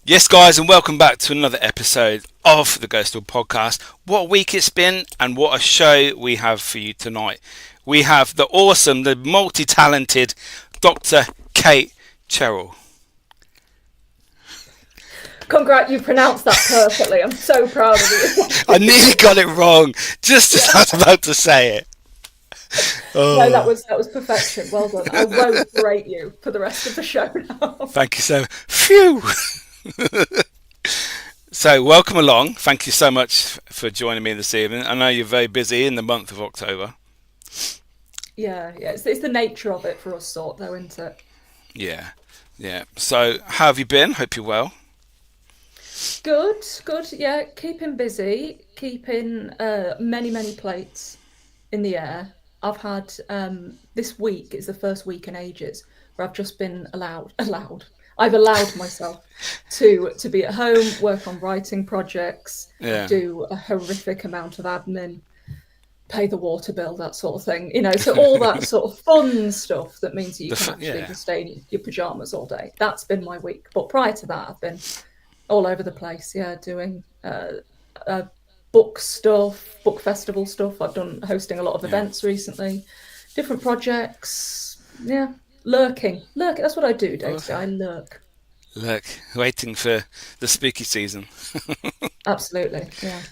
Yes, guys, and welcome back to another episode of the Ghostoul Podcast. What a week it's been, and what a show we have for you tonight. We have the awesome, the multi-talented Dr Kate Cherrell. Congrats, you pronounced that perfectly. I'm so proud of you. I nearly got it wrong, just as I was about to say it. Oh. No, that was perfection. Well done. I won't berate you for the rest of the show now. Thank you so much. Phew! So welcome along. Thank you so much for joining me this evening. I know you're very busy in the month of October. Yeah. It's the nature of it for us, sort though, isn't it? Yeah. So how have you been? Hope you're well. Good. Yeah, keeping busy, keeping many plates in the air. I've had this week is the first week in ages where I've just been allowed. I've allowed myself to be at home, work on writing projects, do a horrific amount of admin, pay the water bill, that sort of thing. So all that sort of fun stuff that means you can actually just stay in your pajamas all day. That's been my week. But prior to that, I've been all over the place, doing book stuff, book festival stuff. I've done hosting a lot of events recently, different projects. Lurking. That's what I do day to day. I lurk. Waiting for the spooky season. Absolutely, yeah.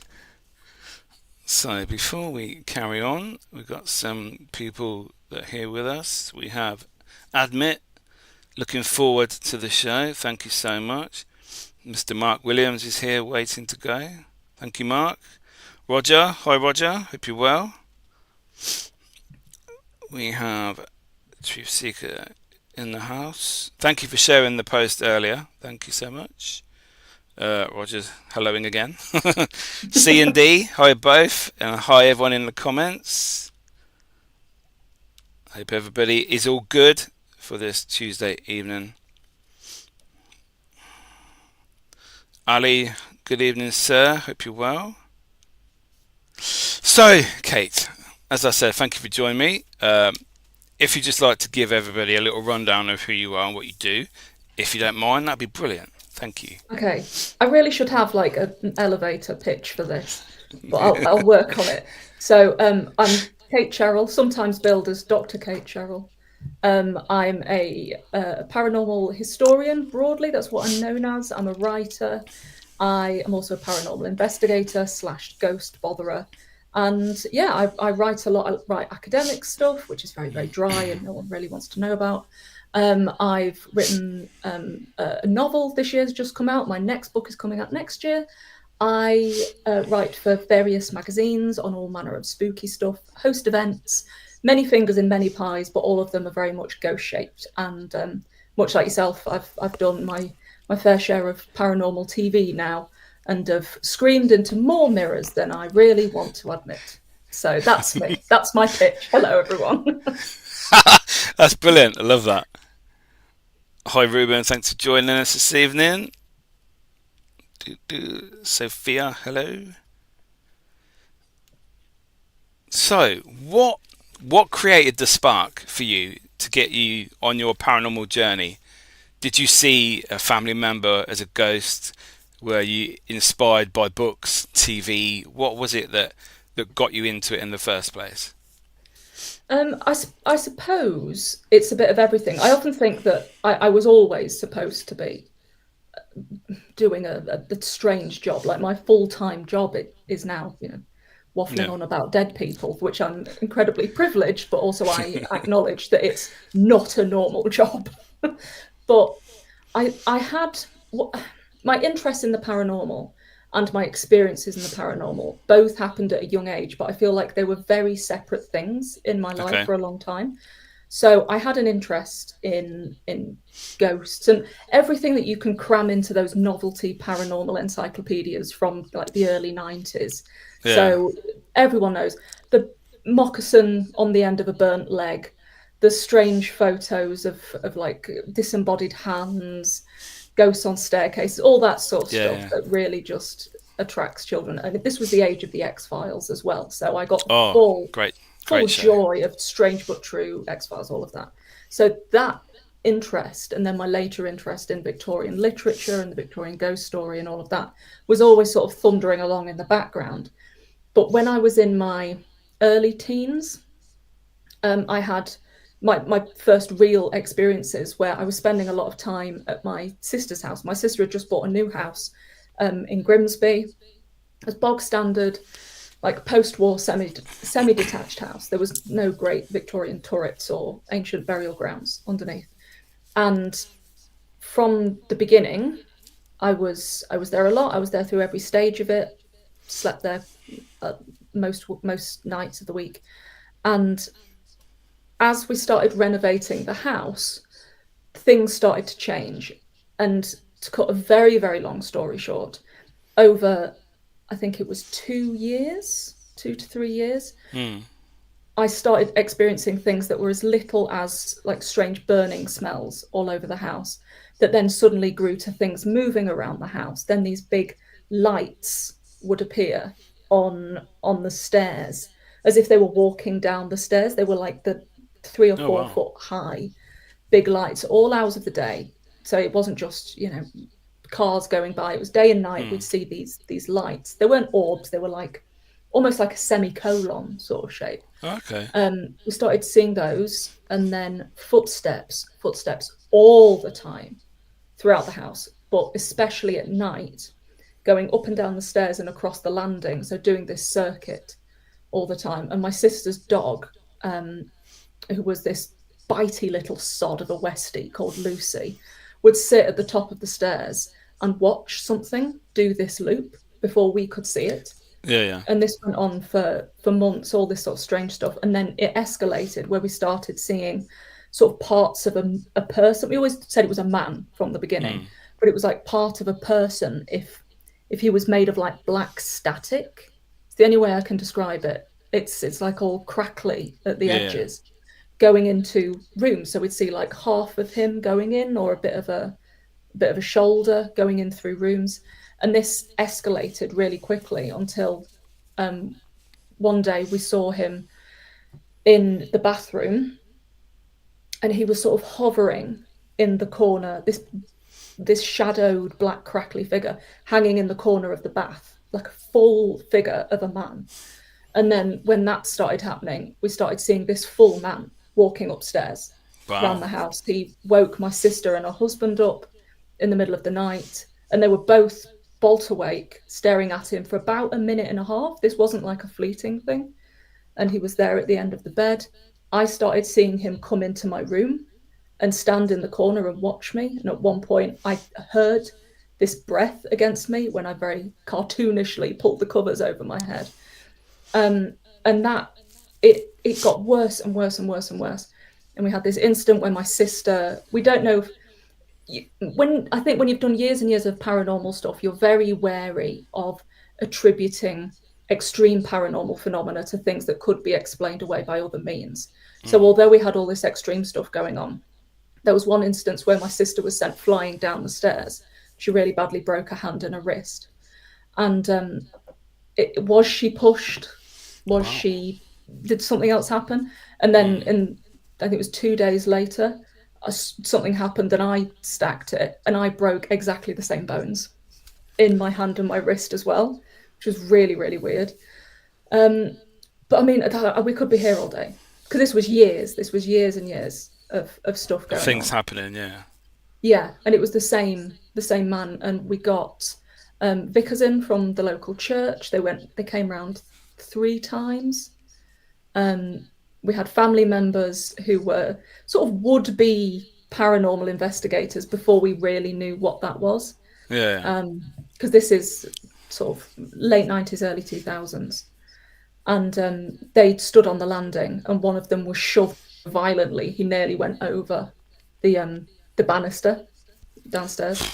So before we carry on, we've got some people that are here with us. We have Admit, looking forward to the show. Thank you so much. Mr. Mark Williams is here waiting to go. Thank you, Mark. Roger, hi Roger, hope you're well. We have Truth Seeker in the house. Thank you for sharing the post earlier. Thank you so much. Roger's helloing again. C and D, hi both, and hi everyone in the comments. Hope everybody is all good for this Tuesday evening. Ali, good evening, sir. Hope you're well. So, Kate, as I said, thank you for joining me. If you'd just like to give everybody a little rundown of who you are and what you do, if you don't mind, that'd be brilliant. Thank you. Okay. I really should have like an elevator pitch for this, but I'll work on it. So I'm Kate Cherrell, sometimes billed as Dr. Kate Cherrell. I'm a paranormal historian, broadly. That's what I'm known as. I'm a writer. I am also a paranormal investigator / ghost botherer. And I write a lot. I write academic stuff, which is very, very dry and no one really wants to know about. I've written a novel this year has just come out. My next book is coming out next year. I write for various magazines on all manner of spooky stuff, host events, many fingers in many pies, but all of them are very much ghost-shaped. And much like yourself, I've done my fair share of paranormal TV now, and have screamed into more mirrors than I really want to admit. So that's me. That's my pitch. Hello, everyone. That's brilliant. I love that. Hi, Ruben. Thanks for joining us this evening. Sophia, hello. So, what created the spark for you to get you on your paranormal journey? Did you see a family member as a ghost? Were you inspired by books, TV? What was it that got you into it in the first place? I suppose it's a bit of everything. I often think that I was always supposed to be doing a strange job. Like my full-time job is now, waffling on about dead people, for which I'm incredibly privileged, but also I acknowledge that it's not a normal job. But I had my interest in the paranormal and my experiences in the paranormal both happened at a young age, but I feel like they were very separate things in my life for a long time. So I had an interest in ghosts and everything that you can cram into those novelty paranormal encyclopedias from like the early 90s. Yeah. So everyone knows the moccasin on the end of a burnt leg, the strange photos of like disembodied hands, ghosts on staircases, all that sort of stuff that really just attracts children. And this was the age of the X-Files as well. So I got the Oh, great, full great show. joy of Strange But True, X-Files, all of that. So that interest, and then my later interest in Victorian literature and the Victorian ghost story and all of that, was always sort of thundering along in the background. But when I was in my early teens, I had my first real experiences where I was spending a lot of time at my sister's house. My sister had just bought a new house in Grimsby, as bog standard, like post-war semi-detached house. There was no great Victorian turrets or ancient burial grounds underneath. And from the beginning, I was there a lot. I was there through every stage of it. Slept there most nights of the week. And as we started renovating the house, things started to change. And to cut a very, very long story short, over, I think it was 2 to 3 years, I started experiencing things that were as little as like strange burning smells all over the house, that then suddenly grew to things moving around the house. Then these big lights would appear on the stairs, as if they were walking down the stairs. They were like the 3 or 4 foot high big lights all hours of the day. So it wasn't just, cars going by. It was day and night. We'd see these lights. They weren't orbs. They were like almost like a semicolon sort of shape. Okay. We started seeing those, and then footsteps all the time throughout the house, but especially at night, going up and down the stairs and across the landing. So doing this circuit all the time. And my sister's dog, who was this bitey little sod of a Westie called Lucy, would sit at the top of the stairs and watch something do this loop before we could see it. Yeah. And this went on for months, all this sort of strange stuff. And then it escalated where we started seeing sort of parts of a person. We always said it was a man from the beginning, but it was like part of a person if he was made of like black static. It's the only way I can describe it. It's like all crackly at the edges, going into rooms. So we'd see like half of him going in, or a bit of a shoulder going in through rooms. And this escalated really quickly until one day we saw him in the bathroom, and he was sort of hovering in the corner, this shadowed black crackly figure hanging in the corner of the bath, like a full figure of a man. And then when that started happening, we started seeing this full man walking upstairs around the house. He woke my sister and her husband up in the middle of the night, and they were both bolt awake, staring at him for about a minute and a half. This wasn't like a fleeting thing. And he was there at the end of the bed. I started seeing him come into my room and stand in the corner and watch me. And at one point, I heard this breath against me when I very cartoonishly pulled the covers over my head. And that, it got worse and worse and worse and worse. And we had this incident where my sister, we don't know if, I think when you've done years and years of paranormal stuff, you're very wary of attributing extreme paranormal phenomena to things that could be explained away by other means. So although we had all this extreme stuff going on, there was one instance where my sister was sent flying down the stairs. She really badly broke her hand and her wrist. And was she pushed? Did something else happen? And then I think it was 2 days later, something happened and I stacked it, and I broke exactly the same bones in my hand and my wrist as well, which was really, really weird. But I mean, we could be here all day, because this was years and years of stuff going on. Things happening, Yeah, and it was the same man. And we got vicars in from the local church. They came around 3 times. We had family members who were sort of would-be paranormal investigators before we really knew what that was. Because this is sort of late 90s, early 2000s. And they stood on the landing, and one of them was shoved violently. He nearly went over the banister downstairs.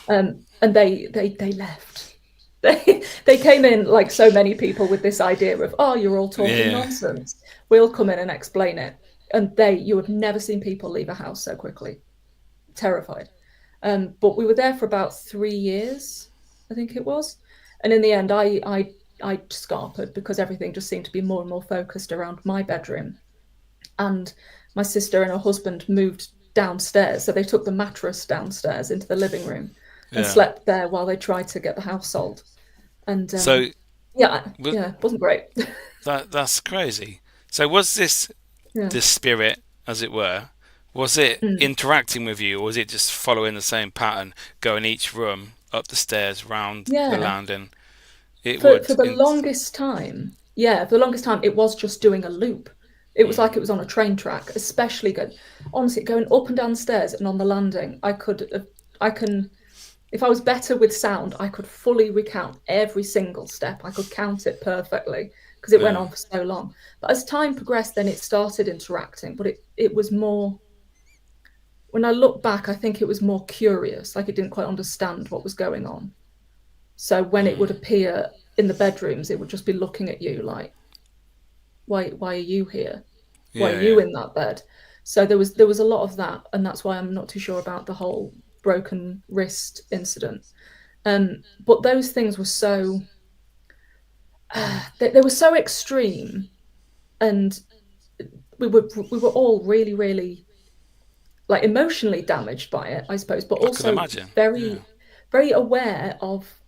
And they left. They came in like so many people with this idea of, oh, you're all talking nonsense. We'll come in and explain it. And you have never seen people leave a house so quickly. Terrified. But we were there for about 3 years, I think it was. And in the end, I scarpered because everything just seemed to be more and more focused around my bedroom. And my sister and her husband moved downstairs, so they took the mattress downstairs into the living room and Yeah. slept there while they tried to get the house sold. And So yeah, was, yeah, it wasn't great. that's crazy. So was this Yeah. the spirit, as it were? Was it Mm. interacting with you, or was it just following the same pattern, going each room, up the stairs, round the Yeah. landing? It For would. the longest time, yeah, for the longest time, it was just doing a loop. It was like it was on a train track, especially going, honestly, going up and down the stairs and on the landing. I can, if I was better with sound, I could fully recount every single step. I could count it perfectly because it went Yeah. on for so long. But as time progressed, then it started interacting. But it was more, when I look back, I think it was more curious, like it didn't quite understand what was going on. So when it would appear in the bedrooms, it would just be looking at you like, why are you here? Why are Yeah. you Yeah. in that bed? So there was a lot of that, and that's why I'm not too sure about the whole broken wrist incident. But those things were so they were so extreme, and we were all really, really like emotionally damaged by it, I suppose, but I can also imagine. Yeah. very, very aware of.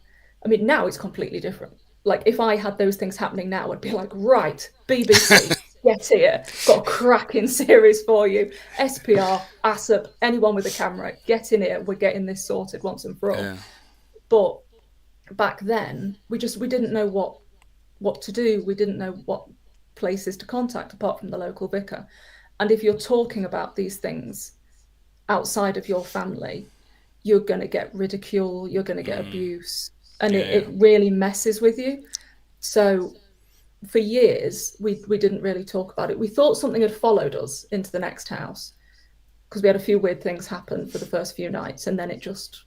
I mean, now it's completely different. Like if I had those things happening now, I'd be like, right, BBC, get here, got a cracking series for you. SPR, ASAP, anyone with a camera, get in here. We're getting this sorted once and for all. Yeah. But back then, we didn't know what to do. We didn't know what places to contact apart from the local vicar. And if you're talking about these things outside of your family, you're going to get ridicule, you're going to get abuse, and Yeah. it really messes with you. So for years, we didn't really talk about it. We thought something had followed us into the next house because we had a few weird things happen for the first few nights, and then it just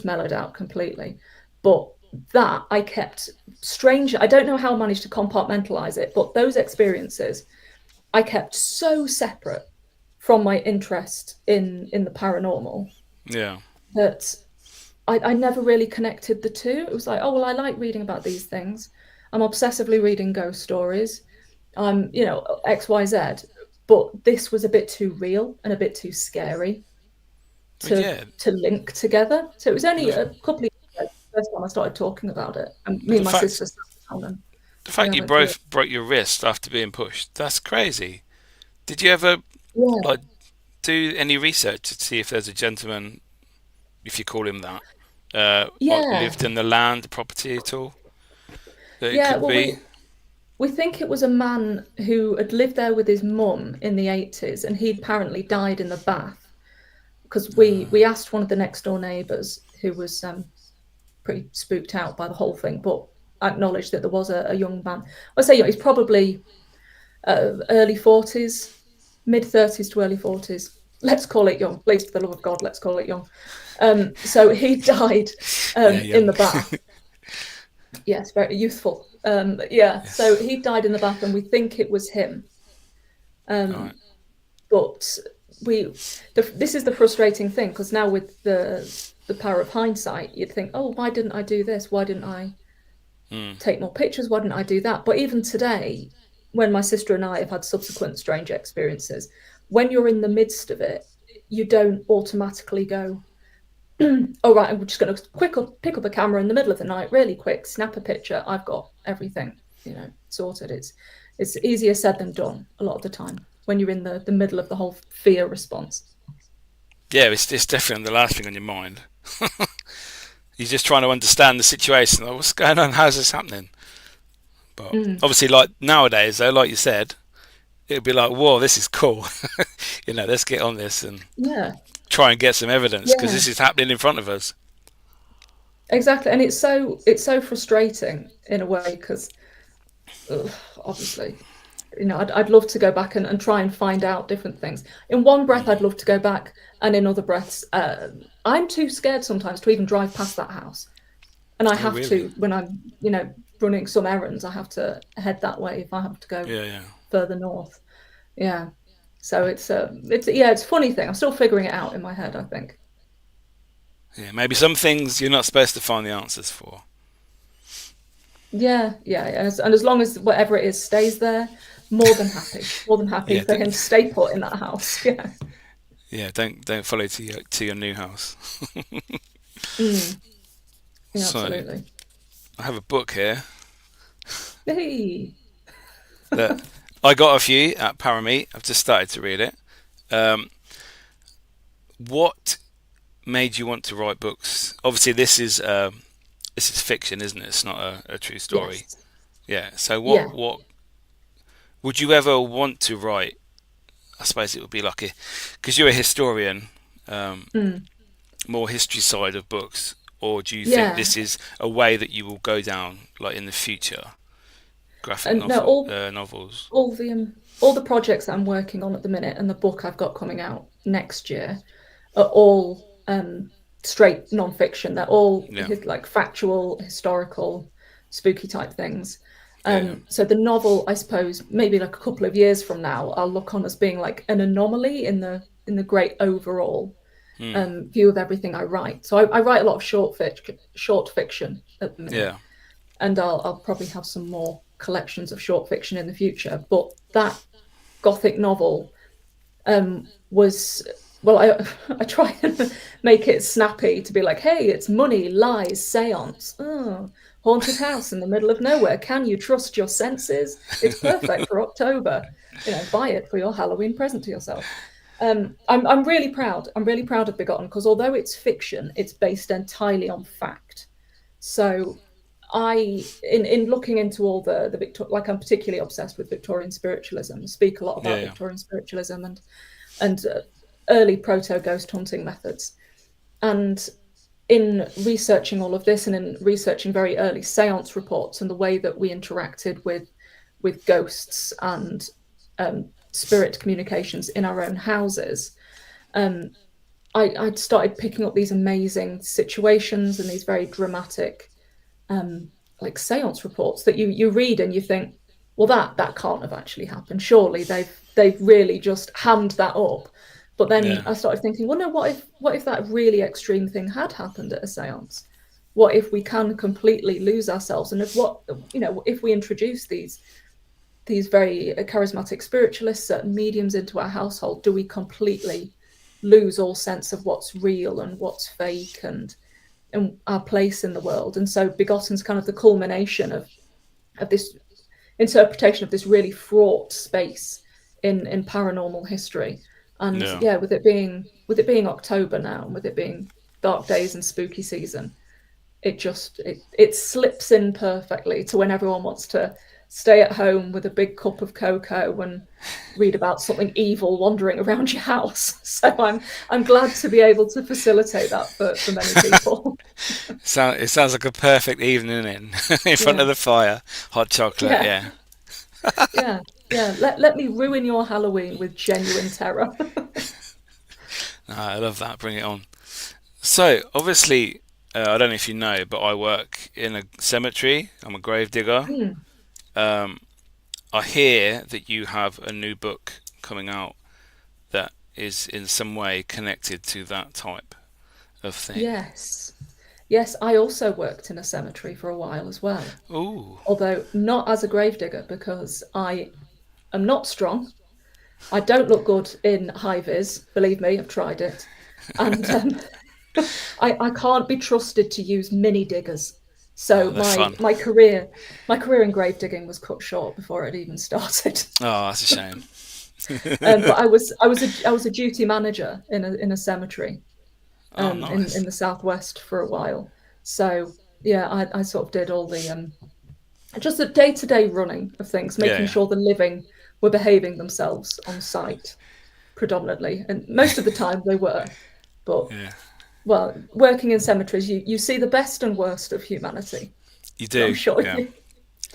mellowed out completely. But that I kept strange. I don't know how I managed to compartmentalize it, but those experiences I kept so separate from my interest in the paranormal Yeah. that I never really connected the two. It was like, oh, well, I like reading about these things. I'm obsessively reading ghost stories. I'm, XYZ. But this was a bit too real and a bit too scary But to yeah, to link together. So it was only the, a couple of years ago, the first time I started talking about it. And me the and my fact sister sat down and the fact you went through it. both broke your wrist after being pushed, that's crazy. Did you ever Yeah. like do any research to see if there's a gentleman, if you call him that, what Yeah. lived in the land, the property at all? That it Yeah. could Well, be. we think it was a man who had lived there with his mum in the 80s, and he apparently died in the bath because we asked one of the next door neighbours who was pretty spooked out by the whole thing, but acknowledged that there was a young man. I say young, he's probably early 40s, mid 30s to early 40s. Let's call it young. Please, for the love of God, let's call it young. So he died Yeah, in the young. bath. Yes, very youthful. Yeah, so Yes. he died in the bath, and we think it was him. Right. Um, but this is the frustrating thing, because now with the power of hindsight, you'd think, oh, why didn't I do this? Why didn't I take more pictures? Why didn't I do that? But even today, when my sister and I have had subsequent strange experiences, when you're in the midst of it, you don't automatically go, oh, right, I'm just going to pick up a camera in the middle of the night, really quick, snap a picture. I've got everything, sorted. It's easier said than done a lot of the time when you're in the middle of the whole fear response. Yeah, it's definitely the last thing on your mind. You're just trying to understand the situation. Like, what's going on? How's this happening? But Mm. obviously, like nowadays, though, like you said, it'd be like, whoa, this is cool. Let's get on this and Yeah, try and get some evidence because yeah, this is happening in front of us. exactly. And it's so frustrating in a way because obviously, I'd love to go back and try and find out different things. In one breath, I'd love to go back, and in other breaths, I'm too scared sometimes to even drive past that house. And I Oh, have really? to, when I'm, running some errands, I have to head that way if I have to go Yeah, yeah. further north. Yeah. So it's a funny thing. I'm still figuring it out in my head, I think. Yeah, maybe some things you're not supposed to find the answers for. Yeah, yeah, and as long as whatever it is stays there, more than happy Yeah, for him to stay put in that house. Yeah. yeah. Don't follow to your new house. Mm, yeah, So absolutely. I have a book here Hey. that I got off you at Parameet. I've just started to read it. Um, what made you want to write books? Obviously, this is fiction, isn't it? It's not a true story. Yes. Yeah. So Yeah. what would you ever want to write? I suppose it would be like a because you're a historian, um, Mm, more history side of books, or do you think yeah. this is a way that you will go down, like in the future, graphic And no, novels? all the projects that I'm working on at the minute and the book I've got coming out next year are all straight non-fiction. They're all Yeah, like factual, historical, spooky type things. yeah, So the novel, I suppose, maybe like a couple of years from now, I'll look on as being like an anomaly in the great overall yeah. Hmm. view of everything I write. So I write a lot of short fiction at the minute, Yeah, and I'll probably have some more collections of short fiction in the future. But that gothic novel was, well, I try and make it snappy to be like, hey, it's money, lies, seance, oh, haunted house in the middle of nowhere. Can you trust your senses? It's perfect for October. Buy it for your Halloween present to yourself. I'm really proud. I'm really proud of Begotten because although it's fiction, it's based entirely on fact. So in looking into all the like I'm particularly obsessed with Victorian spiritualism. Speak a lot yeah, about yeah, Victorian spiritualism and early proto ghost hunting methods. And in researching all of this and in researching very early seance reports and the way that we interacted with ghosts and spirit communications in our own houses, um, I started picking up these amazing situations and these very dramatic um, like seance reports that you read and you think, well, that can't have actually happened. Surely they've really just hammed that up. But then yeah, I started thinking, well, no, what if that really extreme thing had happened at a seance? What if we can completely lose ourselves? And if we introduce these very charismatic spiritualists, certain mediums into our household, do we completely lose all sense of what's real and what's fake and our place in the world? And so Begotten's kind of the culmination of this interpretation of this really fraught space in paranormal history. And yeah. yeah, with it being October now, and with it being dark days and spooky season, it slips in perfectly to when everyone wants to stay at home with a big cup of cocoa and read about something evil wandering around your house. So I'm glad to be able to facilitate that for many people. It sounds like a perfect evening in front Yeah, of the fire, hot chocolate. yeah, Yeah, yeah, yeah. Let me ruin your Halloween with genuine terror. I love that. Bring it on. So obviously, I don't know if you know, but I work in a cemetery. I'm a grave digger. Mm, Um, I hear that you have a new book coming out that is in some way connected to that type of thing. yes. Yes, I also worked in a cemetery for a while as well, Ooh, although not as a gravedigger because I am not strong. I don't look good in high vis, believe me, I've tried it. And I can't be trusted to use mini diggers. oh, So they're fun. my career in grave digging was cut short before it even started. Oh, that's a shame. But I was a duty manager in a cemetery Oh, in nice. the southwest for a while. So yeah, I sort of did all the just the day-to-day running of things, Yeah, making yeah, sure the living were behaving themselves on site predominantly, and most of the time they were. But yeah. well, working in cemeteries, you see the best and worst of humanity. You So I'm do. sure Yeah, you,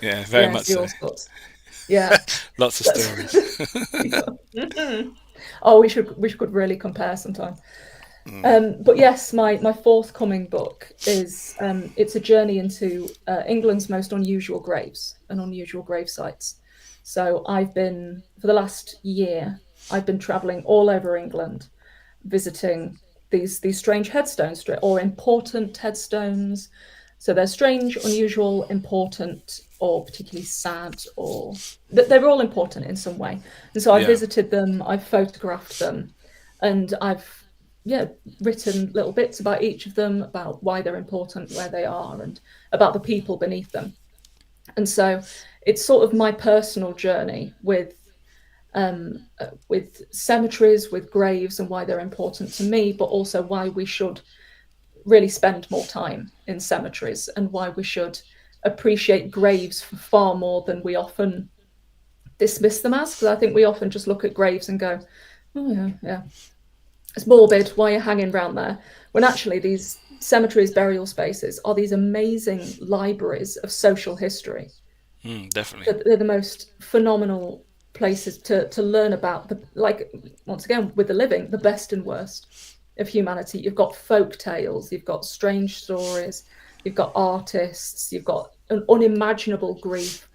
yeah, very yeah, much see so. all sorts. Yeah, Lots of that's. stories. Oh, we could really compare sometime. Mm. But yes, my forthcoming book is it's a journey into England's most unusual graves and unusual grave sites. So I've been for the last year. I've been traveling all over England, visiting these strange headstones or important headstones, So they're strange, unusual, important, or particularly sad, or they're all important in some way. And so I Yeah. visited them, I've photographed them, and I've written little bits about each of them, about why they're important, where they are, and about the people beneath them. And so it's sort of my personal journey with cemeteries, with graves, and why they're important to me, but also why we should really spend more time in cemeteries and why we should appreciate graves for far more than we often dismiss them as. Because I think we often just look at graves and go, oh, yeah, yeah, it's morbid, why are you hanging around there? When actually these cemeteries, burial spaces are these amazing libraries of social history. Definitely. They're the most phenomenal places to learn about the, like, once again with the living, the best and worst of humanity. You've got folk tales, you've got strange stories, you've got artists, you've got an unimaginable grief,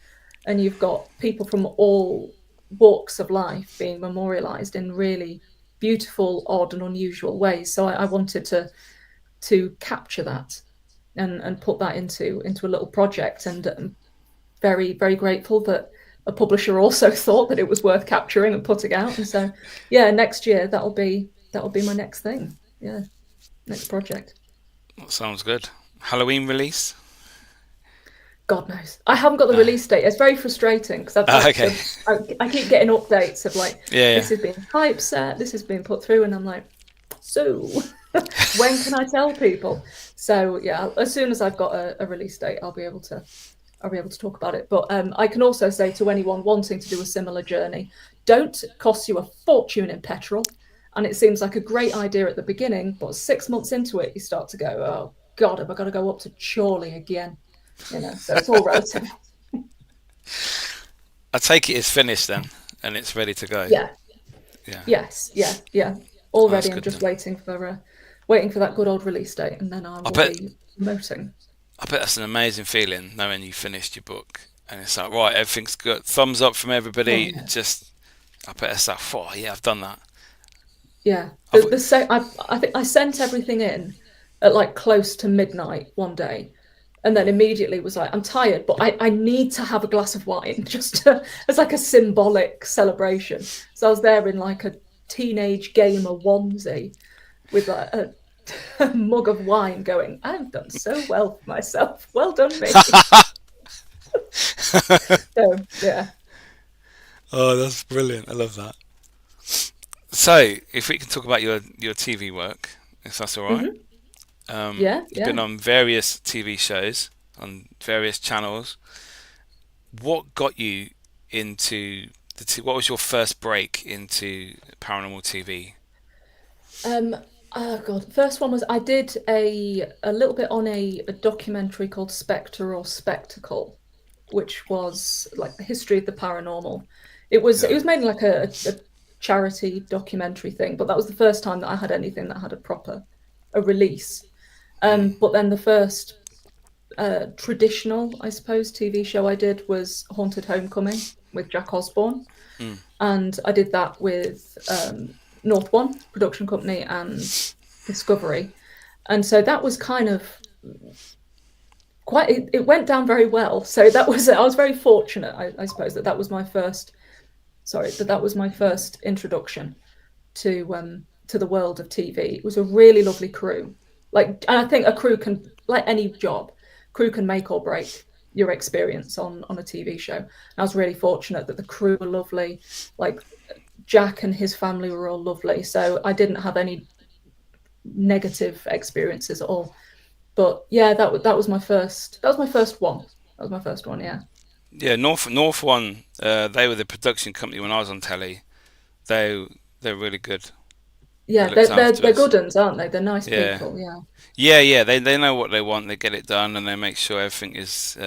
and you've got people from all walks of life being memorialized in really beautiful, odd, and unusual ways. So I wanted to capture that and put that into a little project, and very, very grateful that a publisher also thought that it was worth capturing and putting out. And so, yeah, next year that'll be my next thing. Yeah, next project. That sounds good. Halloween release? God knows. I haven't got the release date. It's very frustrating because Okay. I keep getting updates of like, Yeah, this has been typeset, this has been put through, and I'm like, so when can I tell people? So yeah, as soon as I've got a release date, I'll be able to talk about it. But I can also say to anyone wanting to do a similar journey, don't cost you a fortune in petrol. And it seems like a great idea at the beginning, but 6 months into it, you start to go, oh God, have I got to go up to Chorley again? So it's all relative. I take it it's finished then, and it's ready to go. Yeah. Yeah. Yes. Yeah. Yeah. Oh, that's Already, I'm good just then. waiting for that good old release date, and then I I will bet be promoting. I bet that's an amazing feeling knowing you finished your book and it's like right, everything's good. Thumbs up from Oh everybody. yeah. Just I bet it's like, oh yeah, I've done that. Yeah. I've I think I sent everything in at like close to midnight one day, and then immediately was like, I'm tired, but I need to have a glass of wine as like a symbolic celebration. So I was there in like a teenage gamer onesie with like a mug of wine going, I've done so well for myself. Well done, me. So yeah. oh, that's brilliant. I love that. So, if we can talk about your TV work, if that's all right. Hmm. Yeah, You've been yeah. on various TV shows on various channels. What got you into what was your first break into paranormal TV? Um, oh God, first one was I did a little bit on a documentary called Spectre or Spectacle, which was like the history of the paranormal. It Yeah. was mainly like a charity documentary thing, but that was the first time that I had anything that had a release. But then the first traditional, I suppose, TV show I did was Haunted Homecoming with Jack Osborne, and I did that with North One production company and Discovery, and so that was kind of it went down very well. So that was I was very fortunate, I suppose, that was my first. Sorry, that was my first introduction to the world of TV. It was a really lovely crew. Like, and I think a crew can, like any job, crew can make or break your experience on a TV show. And I was really fortunate that the crew were lovely. Like Jack and his family were all lovely, so I didn't have any negative experiences at all. But yeah, that was my first. That was my first one. That was my first one. Yeah. Yeah, North One. They were the production company when I was on telly. They they're really good. They Yeah, looked after they're us. good uns, aren't they? They're nice Yeah, people. Yeah. yeah. They know what they want. They get it done, and they make sure everything is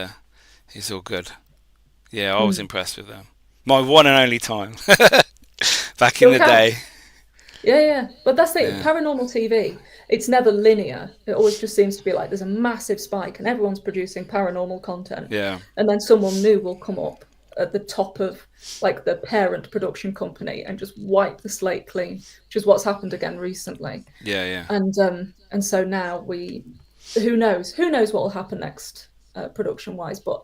all good. Yeah, I was Mm. impressed with them. My one and only time back in Still the day. counts. Yeah, yeah. But that's the thing, Yeah, paranormal TV, it's never linear. It always just seems to be like there's a massive spike and everyone's producing paranormal content. yeah, And then someone new will come up at the top of like the parent production company and just wipe the slate clean, which is what's happened again recently. yeah, yeah. And so now who knows? Who knows what will happen next, production-wise? But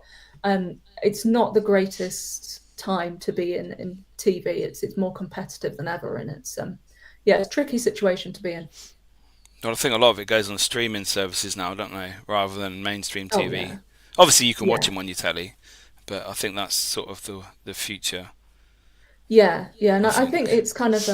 it's not the greatest time to be in TV. It's more competitive than ever, and it's a tricky situation to be in. Well, I think a lot of it goes on streaming services now, don't they, rather than mainstream Oh TV. yeah, Obviously, you can watch yeah, them on your telly, but I think that's sort of the future. yeah. And I I think think. it's kind of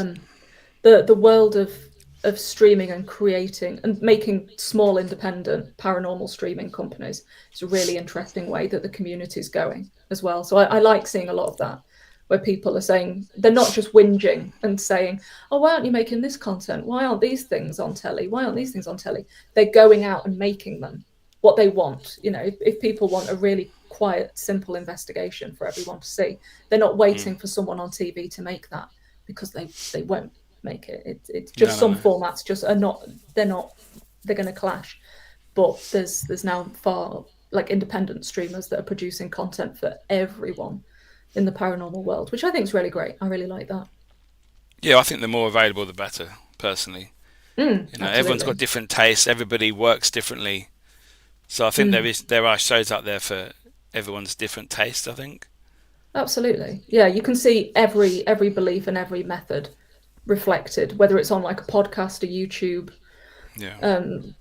the world of streaming and creating and making small independent paranormal streaming companies is a really interesting way that the community is going as well. So I like seeing a lot of that, where people are saying they're not just whinging and saying, oh, why aren't you making this content? Why aren't these things on telly? Why aren't these things on telly? They're going out and making them what they want. You know, if people want a really quiet, simple investigation for everyone to see, they're not Mm. waiting for someone on TV to make that, because they won't make it. It's No, just no, some no. formats just are not. They're going to clash. But there's now far like independent streamers that are producing content for everyone in the paranormal world, which I think is really great. I really like that. Yeah, I think the more available, the better. Personally, everyone's got Absolutely. different tastes. Everybody works differently, so I think Mm, there are shows out there for everyone's different taste. I think. absolutely. Yeah, you can see every belief and every method reflected, whether it's on like a podcast, a YouTube Yeah.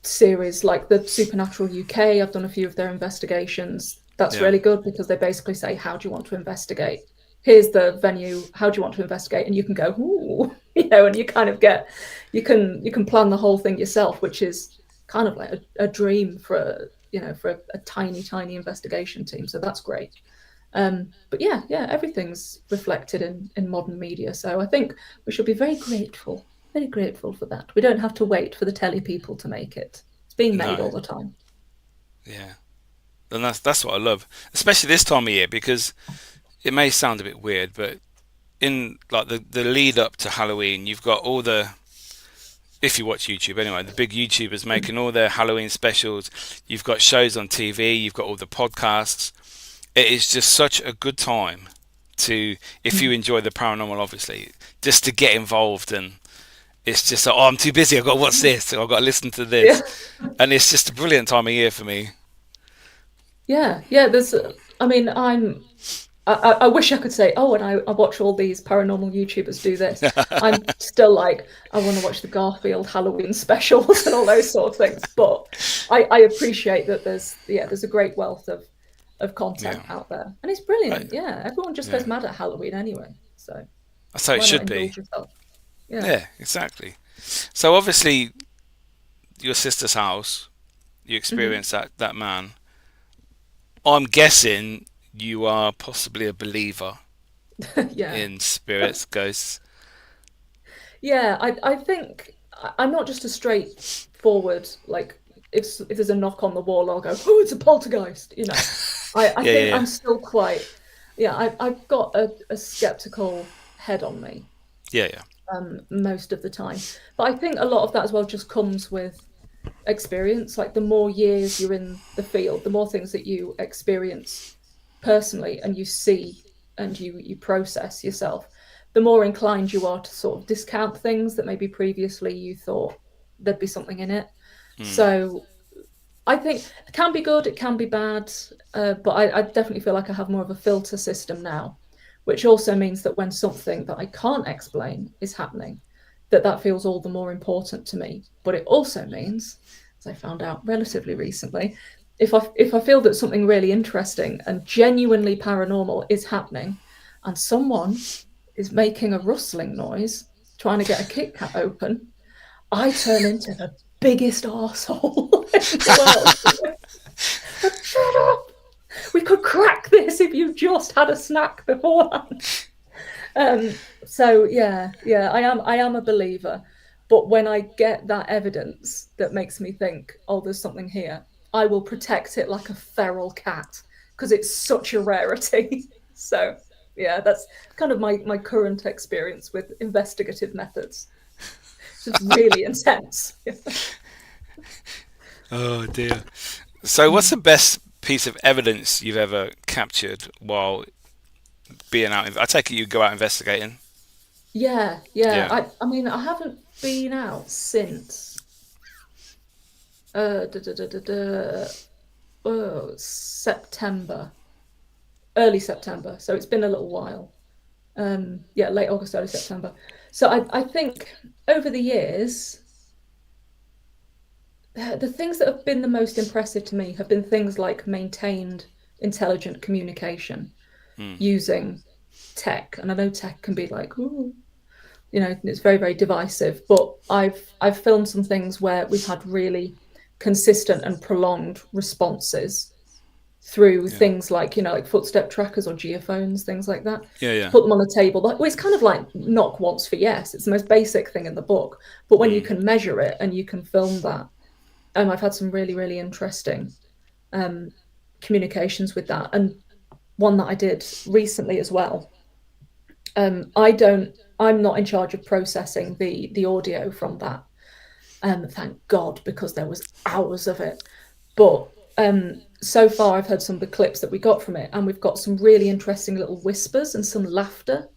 series like the Supernatural UK. I've done a few of their investigations. That's Yeah. really good because they basically say, how do you want to investigate? Here's the venue. How do you want to investigate? And you can go, ooh, and you kind of get, you can plan the whole thing yourself, which is kind of like a dream for a tiny investigation team. So that's great. But yeah, everything's reflected in modern media. So I think we should be very grateful for that. We don't have to wait for the telly people to make it. It's being made No. all the time. Yeah. And that's what I love, especially this time of year, because it may sound a bit weird, but in like the lead up to Halloween, you've got all the, if you watch YouTube anyway, the big YouTubers making all their Halloween specials. You've got shows on TV. You've got all the podcasts. It is just such a good time to, if you Mm. enjoy the paranormal, obviously, just to get involved. And it's just like, oh, I'm too busy. I've got to watch this. I've got to listen to Yeah, this. And it's just a brilliant time of year for me. yeah. There's, I mean, I wish I could say, oh, and I watch all these paranormal YouTubers do this. I'm still like, I want to watch the Garfield Halloween specials and all those sort of things. But I appreciate that there's a great wealth of Yeah. content out there, and it's I, brilliant. Yeah, everyone just yeah. goes mad at Halloween anyway, so That's how it why not should be. indulge yourself? Yeah. Yeah, exactly. So obviously, your sister's house, you Hmm. experienced that man. I'm guessing you are possibly a believer Yeah. in spirits, ghosts. Yeah, I think I'm not just a straightforward, like, if there's a knock on the wall, I'll go, oh, it's a poltergeist. I Yeah, think yeah, I'm still quite, yeah, I've got a skeptical head on me, yeah, yeah, most of the time. But I think a lot of that as well just comes with experience. Like the more years you're in the field, the more things that you experience personally and you see and you process yourself, the more inclined you are to sort of discount things that maybe previously you thought there'd be something in it. yeah. So I think it can be good, it can be bad, but I definitely feel like I have more of a filter system now, which also means that when something that I can't explain is happening, that feels all the more important to me. But it also means, as I found out relatively recently, if I feel that something really interesting and genuinely paranormal is happening, and someone is making a rustling noise trying to get a Kit Kat open, I turn into the biggest arsehole in the world. Shut up! We could crack this if you just had a snack beforehand. So yeah, I am a believer. But when I get that evidence that makes me think, oh, there's something here, I will protect it like a feral cat because it's such a rarity. So yeah, that's kind of my current experience with investigative methods. It's just really intense. Oh dear. So, what's the best piece of evidence you've ever captured while being out? I take it you go out investigating. Yeah. Yeah. I mean, I haven't been out since da, da, da, da, da, September, early September. So it's been a little while. Yeah, late August, early September. So I think over the years, the things that have been the most impressive to me have been things like maintained intelligent communication using tech. And I know tech can be like, ooh, you know, it's very, very divisive. But I've filmed some things where we've had really consistent and prolonged responses through things like, you know, like footstep trackers or geophones, things like that. Yeah. Put them on the table. Well, it's kind of like knock once for yes. It's the most basic thing in the book. But when you can measure it and you can film that, I've had some really, really interesting communications with that. And one that I did recently as well. I'm not in charge of processing the audio from that. Thank God, because there was hours of it. But so far I've heard some of the clips that we got from it, and we've got some really interesting little whispers and some laughter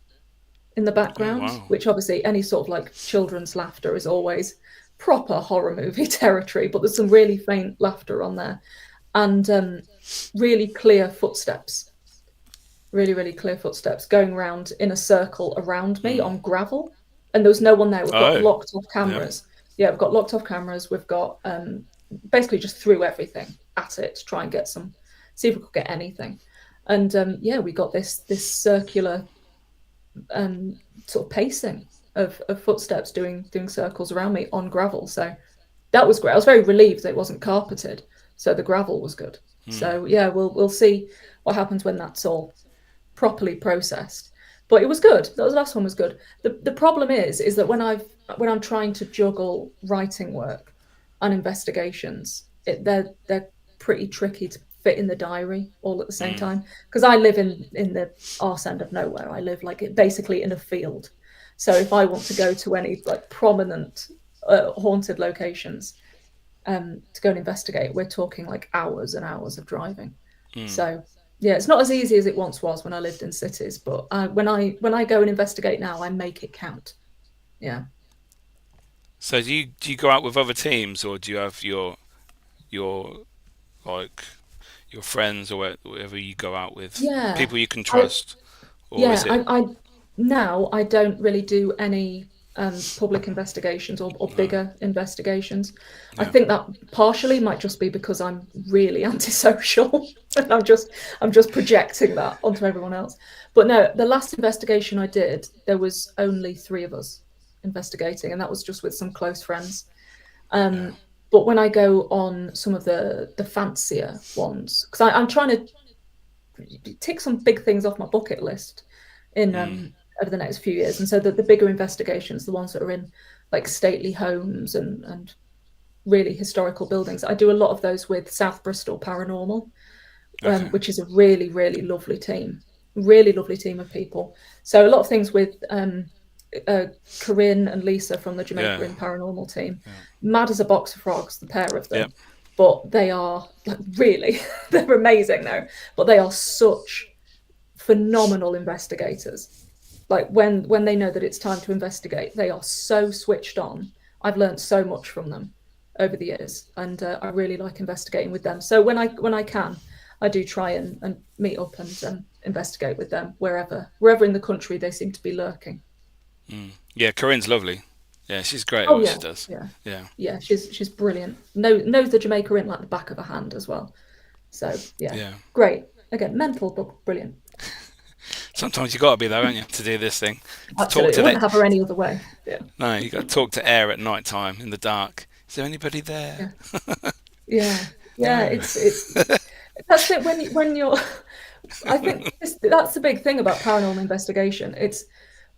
in the background, which obviously any sort of like children's laughter is always proper horror movie territory, but there's some really faint laughter on there, and really clear footsteps, really clear footsteps going around in a circle around me on gravel, and there was no one there. We've got locked off cameras. Yeah, we've got locked off cameras. We've got basically just threw everything at it to try and get see if we could get anything. And we got this circular sort of pacing of footsteps doing circles around me on gravel. So that was great. I was very relieved that it wasn't carpeted, so the gravel was good. So yeah, we'll see what happens when that's all properly processed. But it was good. The last one was good. The problem is that when I'm trying to juggle writing work and investigations, they're pretty tricky to fit in the diary all at the same time, because I live in the arse end of nowhere. I live like basically in a field. So if I want to go to any like prominent haunted locations to go and investigate, we're talking like hours and hours of driving. So yeah, it's not as easy as it once was when I lived in cities, but when I go and investigate now, I make it count. Yeah. So do you go out with other teams, or do you have your like your friends or whatever you go out with? Yeah. People you can trust? I don't really do any public investigations or bigger investigations. I think that partially might just be because I'm really antisocial and I'm just projecting that onto everyone else. But no, the last investigation I did, there was only 3 of us investigating, and that was just with some close friends. But when I go on some of the fancier ones, because I'm trying to tick some big things off my bucket list in over the next few years, and so the bigger investigations, the ones that are in like stately homes and really historical buildings, I do a lot of those with South Bristol Paranormal, which is a really, really lovely team of people. So a lot of things with Corinne and Lisa from the Jamaica Inn Paranormal team. Mad as a box of frogs, the pair of them. But they are like really, they're amazing though. But they are such phenomenal investigators. Like when they know that it's time to investigate, they are so switched on. I've learned so much from them over the years, and I really like investigating with them. So when I can, I do try and meet up and investigate with them wherever in the country they seem to be lurking. Yeah, Corinne's lovely. Yeah, she's great at what she does. Yeah, she's brilliant. Knows the Jamaica Inn like the back of her hand as well. So yeah. Great. Again, mental but brilliant. Sometimes you got to be there, haven't you, to do this thing? Absolutely, I wouldn't have her any other way. Yeah. No, you got to talk to air at night time in the dark. Is there anybody there? Yeah. It's that's it. When you're, I think that's the big thing about paranormal investigation. It's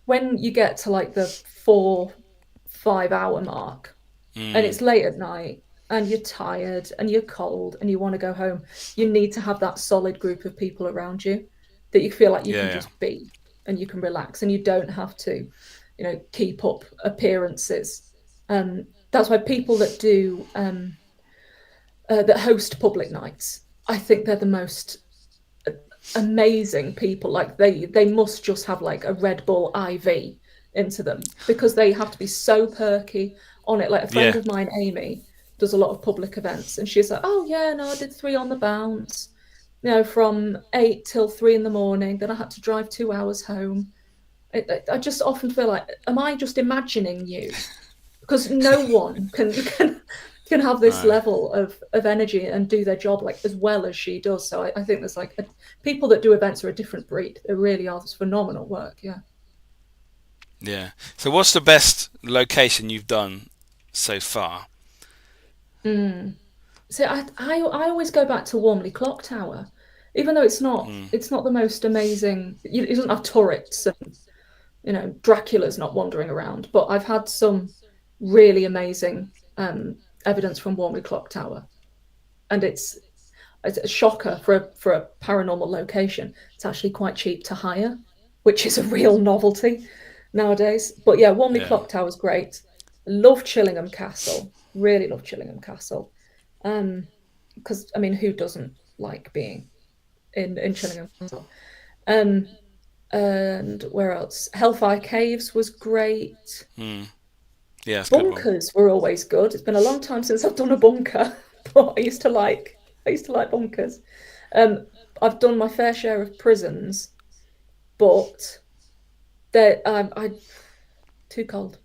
when you get to like the 4-5 hour mark, and it's late at night, and you're tired, and you're cold, and you want to go home. You need to have that solid group of people around you that you feel like you can just be, and you can relax, and you don't have to, keep up appearances. That's why people that do that host public nights, I think they're the most amazing people. Like they must just have like a Red Bull IV into them, because they have to be so perky on it. Like a friend of mine, Amy, does a lot of public events, and she's like, oh yeah, no, I did 3 on the bounce, from 8 till 3 in the morning. Then I had to drive 2 hours home. I just often feel like, am I just imagining you? Because no one can have this level of energy and do their job like as well as she does. So I think there's like people that do events are a different breed. They really are. It's phenomenal work. Yeah. Yeah. So what's the best location you've done so far? So I always go back to Warmley Clock Tower, even though it's not the most amazing. It doesn't have turrets and Dracula's not wandering around. But I've had some really amazing evidence from Warmley Clock Tower, and it's a shocker for a paranormal location. It's actually quite cheap to hire, which is a real novelty nowadays. But yeah, Warmley Clock Tower is great. Love Chillingham Castle. Really love Chillingham Castle. Because I mean, who doesn't like being in Chillingham Castle? And where else? Hellfire Caves was great. Yeah, it's good one. Bunkers were always good. It's been a long time since I've done a bunker, but I used to like bunkers. I've done my fair share of prisons, but I too cold,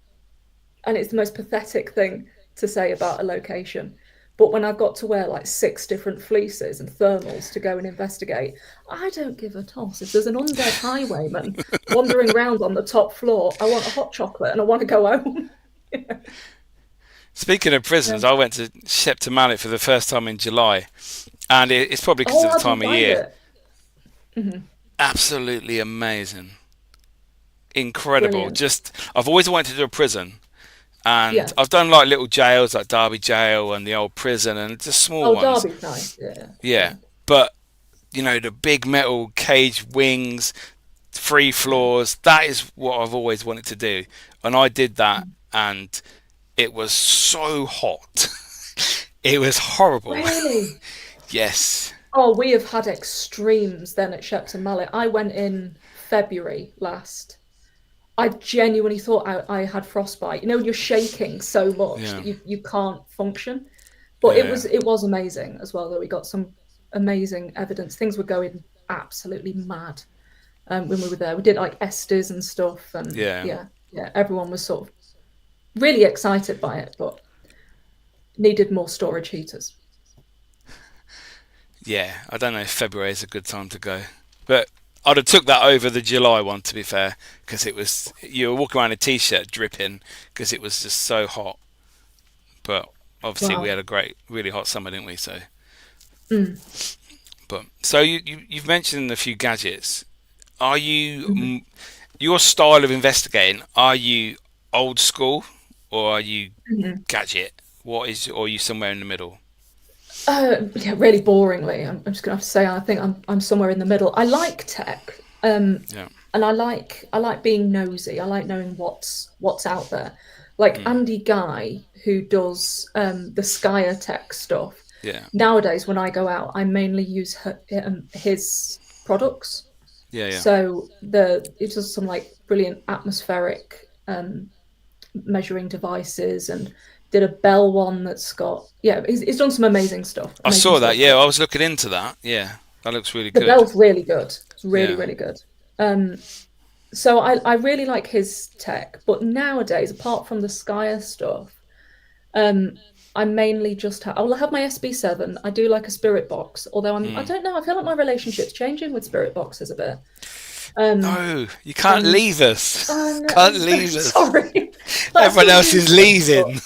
and it's the most pathetic thing to say about a location. But when I've got to wear like 6 different fleeces and thermals to go and investigate, I don't give a toss. If there's an undead highwayman wandering around on the top floor, I want a hot chocolate and I want to go home. Speaking of prisons, I went to Shepton Mallet for the first time in July, and it's probably because of the time of year. Absolutely amazing, incredible. Brilliant. I've always wanted to do a prison, and I've done like little jails like Derby Jail and the old prison and just small ones. Derby's nice. Yeah, but the big metal cage wings, 3 floors. That is what I've always wanted to do, and I did that, and it was so hot. It was horrible. Really? Yes. Oh, we have had extremes then at Shepton Mallet. I went in February last. I genuinely thought I had frostbite. You're shaking so much that you can't function. But it was amazing as well, that we got some amazing evidence. Things were going absolutely mad when we were there. We did like Esther's and stuff, and everyone was sort of really excited by it, but needed more storage heaters. Yeah, I don't know if February is a good time to go, but I'd have took that over the July one, to be fair, because you were walking around in a t-shirt dripping because it was just so hot. But obviously we had a really hot summer, didn't we? So, but so you've mentioned a few gadgets. Are you your style of investigating? Are you old school or are you gadget? Or are you somewhere in the middle? Really boringly, I'm just gonna have to say I think I'm somewhere in the middle. I like tech, and I like being nosy. I like knowing what's out there. Like Andy Guy, who does the Skya tech stuff. Yeah. Nowadays, when I go out, I mainly use his products. Yeah. So it does some like brilliant atmospheric measuring devices, and did a bell one that's got he's done some amazing stuff. I saw that. I was looking into that. Yeah, that looks really good. The bell's really good. It's really good. So I really like his tech, but nowadays, apart from the Skya stuff, I mainly just I'll have my SB7. I do like a spirit box, although I don't know, I feel like my relationship's changing with spirit boxes a bit. No, you can't leave us. Can't leave us. Sorry. Everyone else is leaving.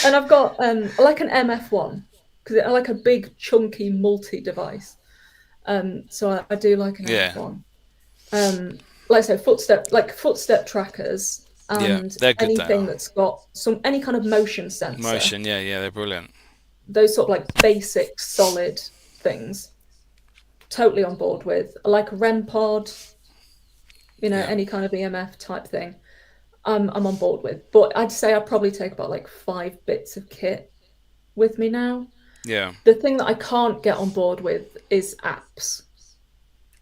And I've got I like an MF1 because I like a big chunky multi-device. So I do like an MF1. Like I say, footstep trackers and they're good, anything that's got any kind of motion sensor. Motion, they're brilliant. Those sort of like basic solid things. Totally on board with. I like a REM pod, any kind of EMF type thing. I'm on board with. But I'd say I probably take about like 5 bits of kit with me now. Yeah. The thing that I can't get on board with is apps.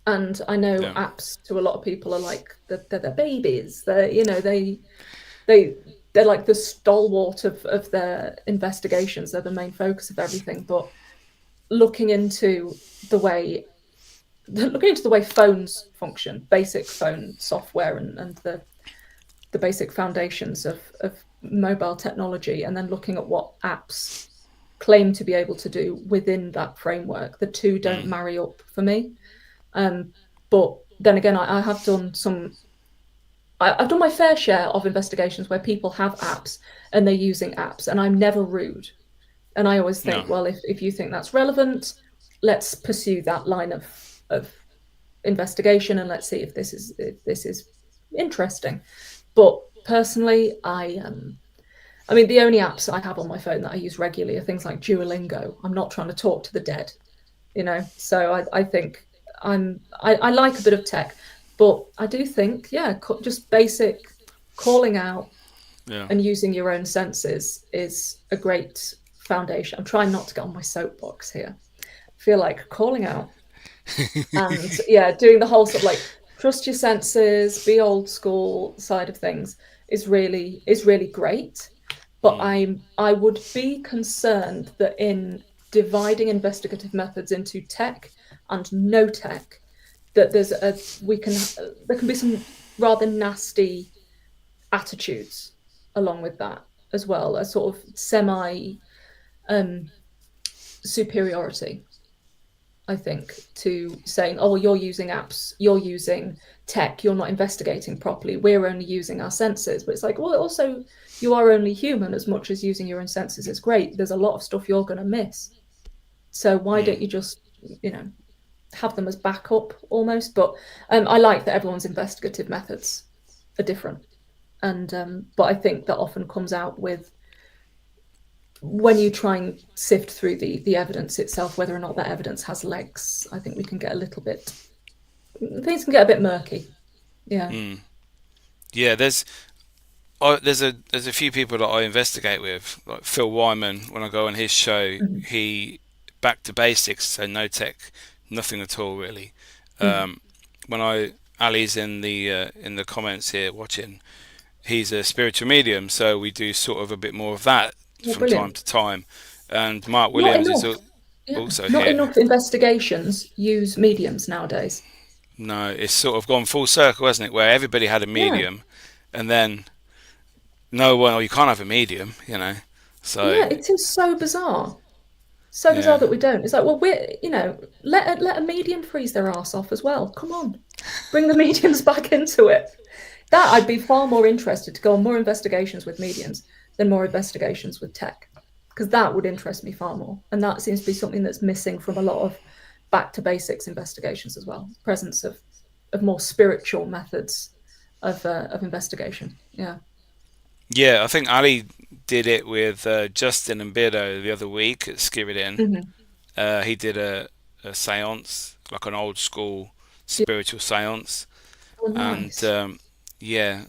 And I know apps to a lot of people are like they're babies. They they're like the stalwart of their investigations. They're the main focus of everything. But looking into the way phones function, basic phone software, and the basic foundations of mobile technology, and then looking at what apps claim to be able to do within that framework, the two don't marry up for me. But then again, I've done my fair share of investigations where people have apps and they're using apps, and I'm never rude. And I always think, well, if you think that's relevant, let's pursue that line of investigation, and let's see if this is interesting. But personally, I mean, the only apps I have on my phone that I use regularly are things like Duolingo. I'm not trying to talk to the dead, So I think I like a bit of tech, but I do think, just basic calling out and using your own senses is a great foundation. I'm trying not to get on my soapbox here. I feel like calling out and doing the whole sort of like trust your senses, be old school side of things is really great. But I would be concerned that in dividing investigative methods into tech and no tech, that there can be some rather nasty attitudes along with that as well, a sort of semi superiority, I think, to saying, oh, you're using apps, you're using tech, you're not investigating properly, we're only using our senses. But it's like, well, also, you are only human. As much as using your own senses is great, there's a lot of stuff you're going to miss. So why don't you just, have them as backup almost? But I like that everyone's investigative methods are different. And but I think that often comes out with when you try and sift through the evidence itself, whether or not that evidence has legs. I think we can get things can get a bit murky. Yeah, there's a few people that I investigate with, like Phil Wyman. When I go on his show, he back to basics, so no tech, nothing at all really. When Ali's in the comments here watching, he's a spiritual medium, so we do sort of a bit more of that from time to time. And Mark Williams is also not here. Enough investigations use mediums nowadays. No, it's sort of gone full circle, hasn't it? Where everybody had a medium, and then no one, you can't have a medium, So it is so bizarre. So bizarre that we don't. It's like, well, let a medium freeze their arse off as well. Come on, bring the mediums back into it. That I'd be far more interested to go on more investigations with mediums than more investigations with tech, because that would interest me far more. And that seems to be something that's missing from a lot of back to basics investigations as well. Presence of more spiritual methods of investigation. Yeah, I think Ali did it with Justin and Bido the other week at Skirridin. He did a seance, like an old school spiritual seance. Oh, nice. And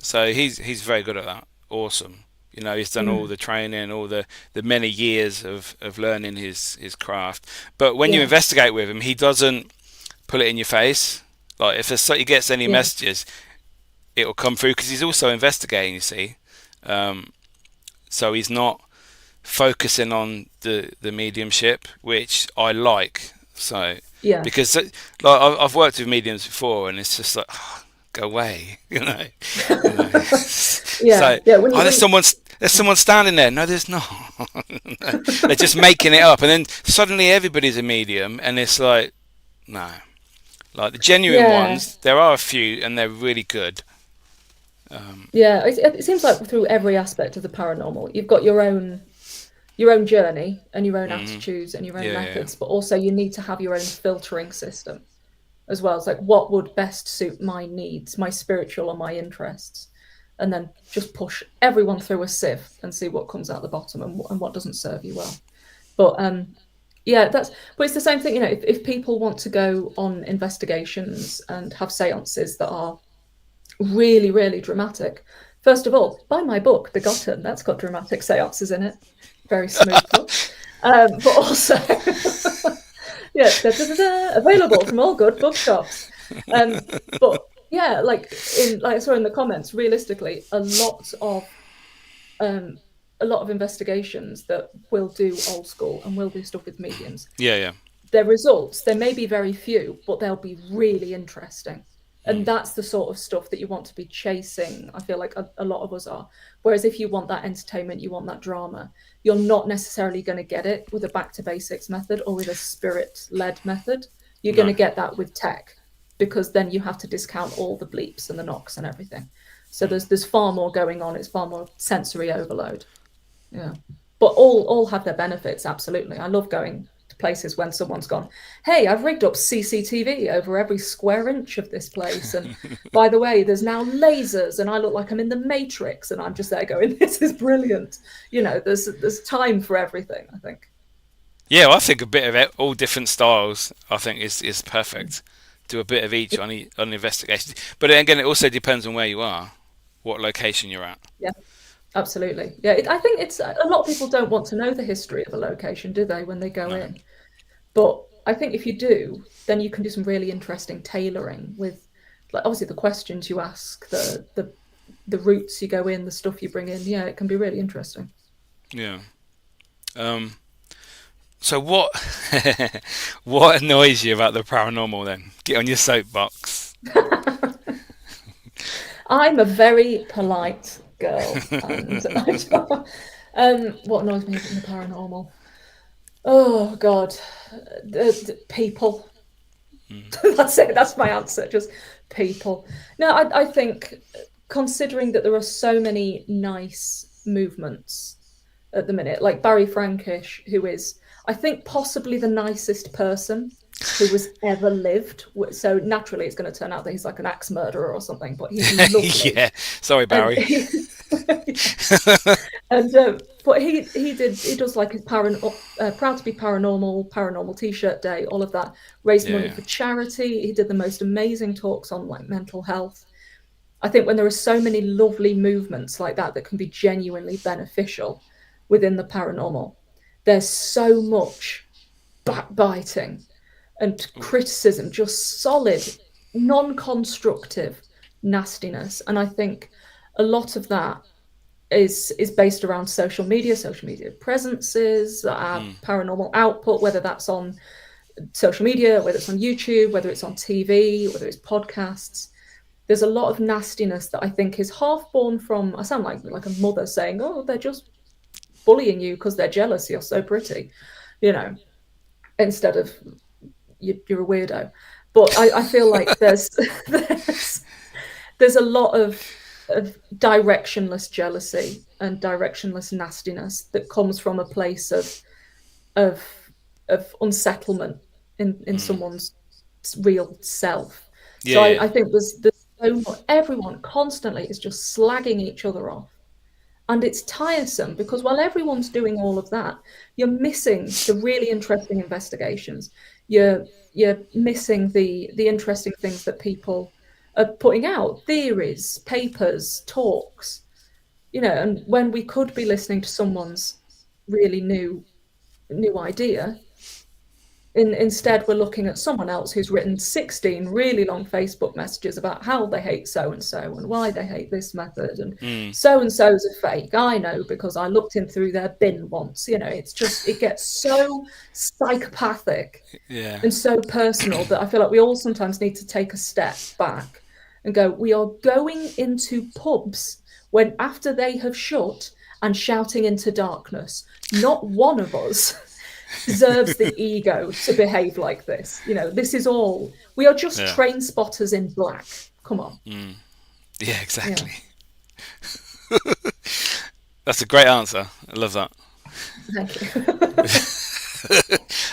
so he's very good at that. Awesome. He's done all the training, all the many years of learning his craft. But when you investigate with him, he doesn't pull it in your face. Like if he gets any messages, it'll come through, because he's also investigating, you see. So he's not focusing on the mediumship, which I like. So because like I've worked with mediums before, and it's just like, go away, there's someone standing there. No, there's not. They're just making it up, and then suddenly everybody's a medium, and it's like, no. Like the genuine ones, there are a few, and they're really good. It seems like through every aspect of the paranormal, you've got your own journey and your own attitudes and your own methods, but also you need to have your own filtering system as well. It's like, what would best suit my needs, my spiritual or my interests, and then just push everyone through a sieve and see what comes out the bottom and what doesn't serve you well. But but it's the same thing, if people want to go on investigations and have seances that are really, really dramatic, first of all, buy my book, Begotten. That's got dramatic seances in it. Very smooth book. But also, available from all good bookshops. But like I saw in the comments, realistically, a lot of a lot of investigations that will do old school and will do stuff with mediums. Yeah. Their results, there may be very few, but they'll be really interesting. And that's the sort of stuff that you want to be chasing. I feel like a lot of us are. Whereas if you want that entertainment, you want that drama, you're not necessarily going to get it with a back to basics method or with a spirit-led method. You're going to get that with tech, because then you have to discount all the bleeps and the knocks and everything. So there's far more going on. It's far more sensory overload. Yeah. But all have their benefits, absolutely. I love going to places when someone's gone, hey, I've rigged up CCTV over every square inch of this place. And by the way, there's now lasers and I look like I'm in the Matrix. And I'm just there going, this is brilliant. There's time for everything, I think. Yeah, well, I think a bit of it, all different styles, I think is perfect. Do a bit of each on the investigation. But again, it also depends on where you are, what location you're at. Yeah. Absolutely. Yeah, I think it's a lot of people don't want to know the history of a location, do they, when they go in? But I think if you do, then you can do some really interesting tailoring with, like, obviously the questions you ask, the routes you go in, the stuff you bring in. Yeah, it can be really interesting. Yeah. So what what annoys you about the paranormal then? Get on your soapbox. I'm a very polite girl, and what annoys me in the paranormal? Oh God, people. That's it. That's my answer. Just people. No, I think, considering that there are so many nice movements at the minute, like Barry Frankish, who is, I think, possibly the nicest person who has ever lived. So naturally it's going to turn out that he's like an axe murderer or something, but he's lovely. Yeah, sorry, Barry. But he does like his Proud to be paranormal t-shirt day, all of that, raised money for charity. He did the most amazing talks on like mental health. I think when there are so many lovely movements like that can be genuinely beneficial within the paranormal, there's so much backbiting and criticism, just solid, non-constructive nastiness. And I think a lot of that is based around social media presences, paranormal output, whether that's on social media, whether it's on YouTube, whether it's on TV, whether it's podcasts. There's a lot of nastiness that I think is half born from, I sound like a mother saying, oh, they're just bullying you because they're jealous you're so pretty, instead of you're a weirdo. But I feel like there's a lot of directionless jealousy and directionless nastiness that comes from a place of unsettlement in someone's real self. I think there's so much, everyone constantly is just slagging each other off. And it's tiresome because while everyone's doing all of that, you're missing the really interesting investigations. You're missing the interesting things that people are putting out, theories, papers, talks, and when we could be listening to someone's really new idea, instead we're looking at someone else who's written 16 really long Facebook messages about how they hate so-and-so and why they hate this method, and so-and-so's a fake. I know because I looked in through their bin once. It's just, it gets so psychopathic and so personal that I feel like we all sometimes need to take a step back and go, we are going into pubs when after they have shut and shouting into darkness. Not one of us deserves the ego to behave like this. This is all, we are just train spotters in black. Come on. Yeah, exactly. That's a great answer. I love that. Thank you.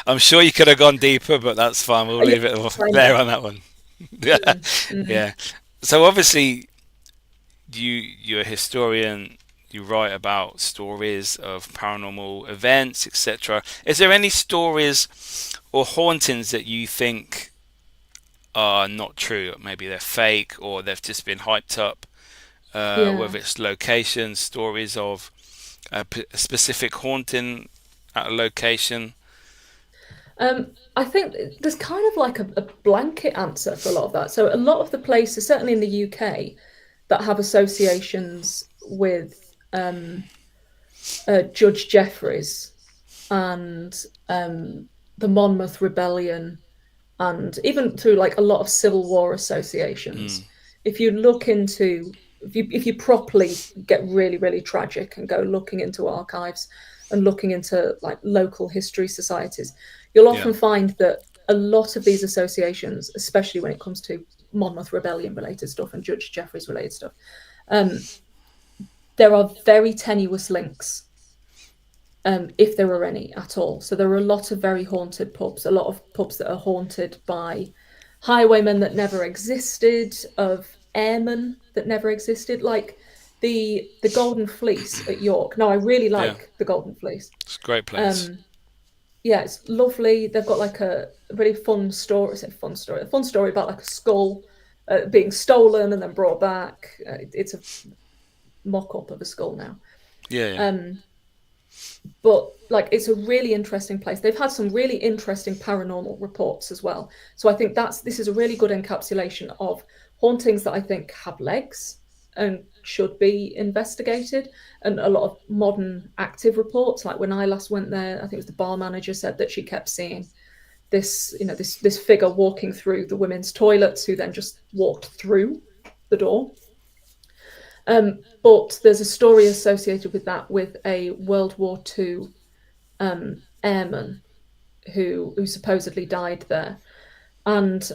I'm sure you could have gone deeper, but that's fine. We'll leave it there on that one. Yeah. So obviously you're a historian. You write about stories of paranormal events, etc. Is there any stories or hauntings that you think are not true? Maybe they're fake or they've just been hyped up, whether it's location, stories of a specific haunting at a location? I think there's kind of like a blanket answer for a lot of that. So a lot of the places, certainly in the UK, that have associations with Judge Jeffreys and the Monmouth Rebellion, and even through like a lot of Civil War associations. If you look into, if you properly get really, really tragic and go looking into archives and looking into like local history societies, you'll often find that a lot of these associations, especially when it comes to Monmouth Rebellion related stuff and Judge Jeffreys related stuff, there are very tenuous links, if there are any at all. So there are a lot of very haunted pubs, a lot of pubs that are haunted by highwaymen that never existed, of airmen that never existed, like the Golden Fleece at York. Now, I really like the Golden Fleece. It's a great place. Yeah, it's lovely. They've got like a really fun story. Is it a fun story? A fun story about like a skull being stolen and then brought back. It's a mock-up of a skull now. But like, it's a really interesting place. They've had some really interesting paranormal reports as well. So I think this is a really good encapsulation of hauntings that I think have legs and should be investigated, and a lot of modern active reports. Like when I last went there, I think it was the bar manager said that she kept seeing this, you know, this figure walking through the women's toilets, who then just walked through the door. But there's a story associated with that, with a World War II airman who supposedly died there. And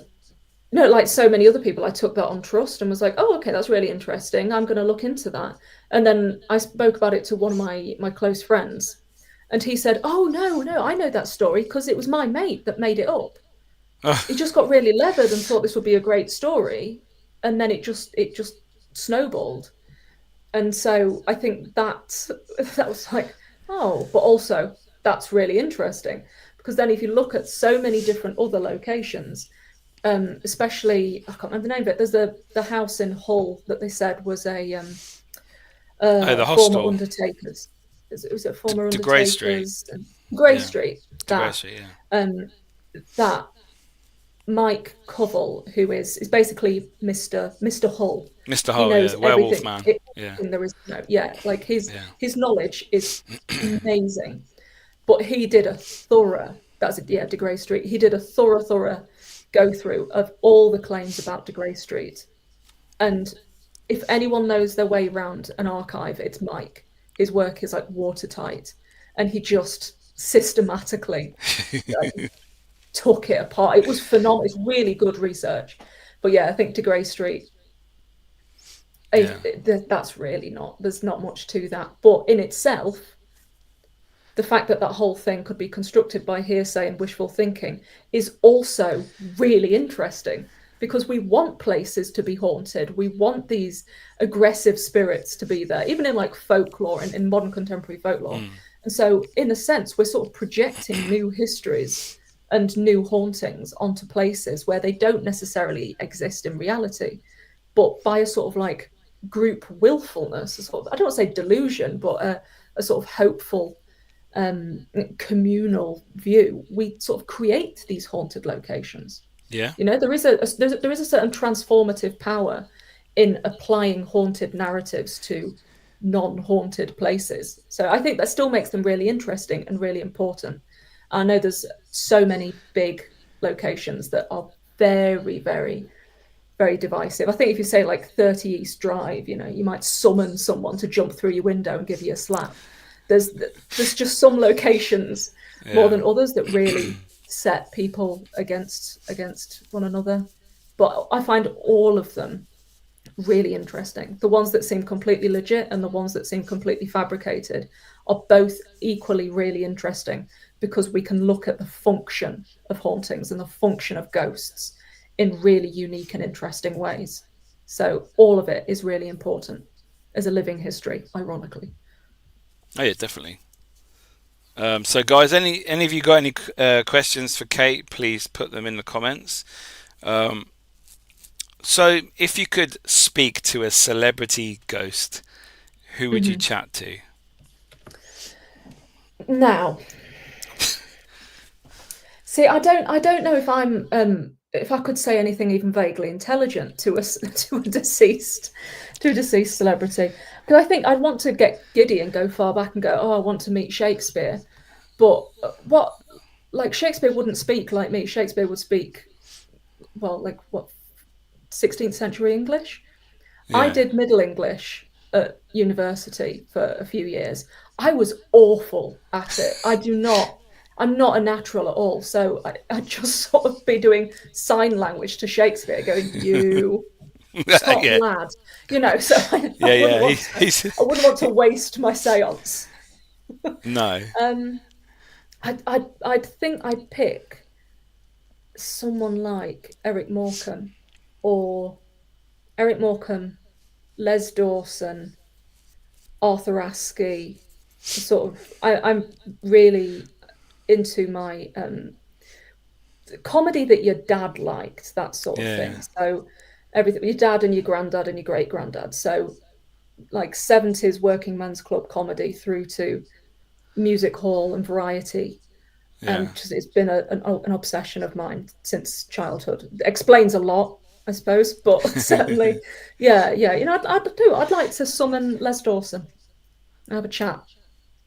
no, like so many other people, I took that on trust and was like, oh, okay, that's really interesting. I'm going to look into that. And then I spoke about it to one of my close friends, and he said, oh, no, I know that story because it was my mate that made it up. He just got really levered and thought this would be a great story. And then it just snowballed. And so I think that was like, oh, but also that's really interesting, because then if you look at so many different other locations, especially, I can't remember the name of it, there's the house in Hull that they said was a the former hostel. Undertakers. Was it former De Undertakers? Grey Street. Grey Street. Grey Street, that Mike Covell, who is basically Mr. Hull. Mr. Hull, he knows werewolf man. There is like his knowledge is amazing. But he did a thorough, De Grey Street. He did a thorough go through of all the claims about De Grey Street. And if anyone knows their way around an archive, it's Mike. His work is like watertight, and he just systematically took it apart. It was phenomenal. It's really good research. But yeah, I think De Grey Street, that's really there's not much to that. But in itself, the fact that whole thing could be constructed by hearsay and wishful thinking is also really interesting, because we want places to be haunted. We want these aggressive spirits to be there, even in like folklore and in modern contemporary folklore. And so in a sense, we're sort of projecting new histories and new hauntings onto places where they don't necessarily exist in reality, but by a sort of like group willfulness, a sort of, I don't want to say delusion, but a sort of hopeful communal view, we sort of create these haunted locations. Yeah, you know, there is a certain transformative power in applying haunted narratives to non-haunted places. So I think that still makes them really interesting and really important. I know there's so many big locations that are very, very, very divisive. I think if you say like 30 East Drive, you know, you might summon someone to jump through your window and give you a slap. There's just some locations more than others that really set people against one another. But I find all of them really interesting. The ones that seem completely legit and the ones that seem completely fabricated are both equally really interesting, because we can look at the function of hauntings and the function of ghosts in really unique and interesting ways. So all of it is really important as a living history, ironically. Oh yeah, definitely. So guys, any of you got any questions for Kate, please put them in the comments. So if you could speak to a celebrity ghost, who would you chat to? Now, see, I don't know if I'm if I could say anything even vaguely intelligent to a to a deceased celebrity, because I think I'd want to get giddy and go far back and go, oh, I want to meet Shakespeare, but what like Shakespeare wouldn't speak like me. Shakespeare would speak well, like what 16th century English. I Yeah. did Middle English at university for a few years. I was awful at it. I'm not a natural at all. So I just sort of be doing sign language to Shakespeare, going, you top Yeah. lad, you know. So Yeah. Yeah. He's I wouldn't want to waste my seance. no. Um, I'd think I'd pick someone like or Eric Morecambe, Les Dawson, Arthur Askey. Sort of, I'm really into my comedy that your dad liked, that sort of thing. Yeah. So everything, your dad and your granddad and your great granddad. So like 70s working men's club comedy through to music hall and variety. Yeah. Just, it's been an obsession of mine since childhood. It explains a lot, I suppose, but certainly, yeah. You know, I'd like to summon Les Dawson and have a chat,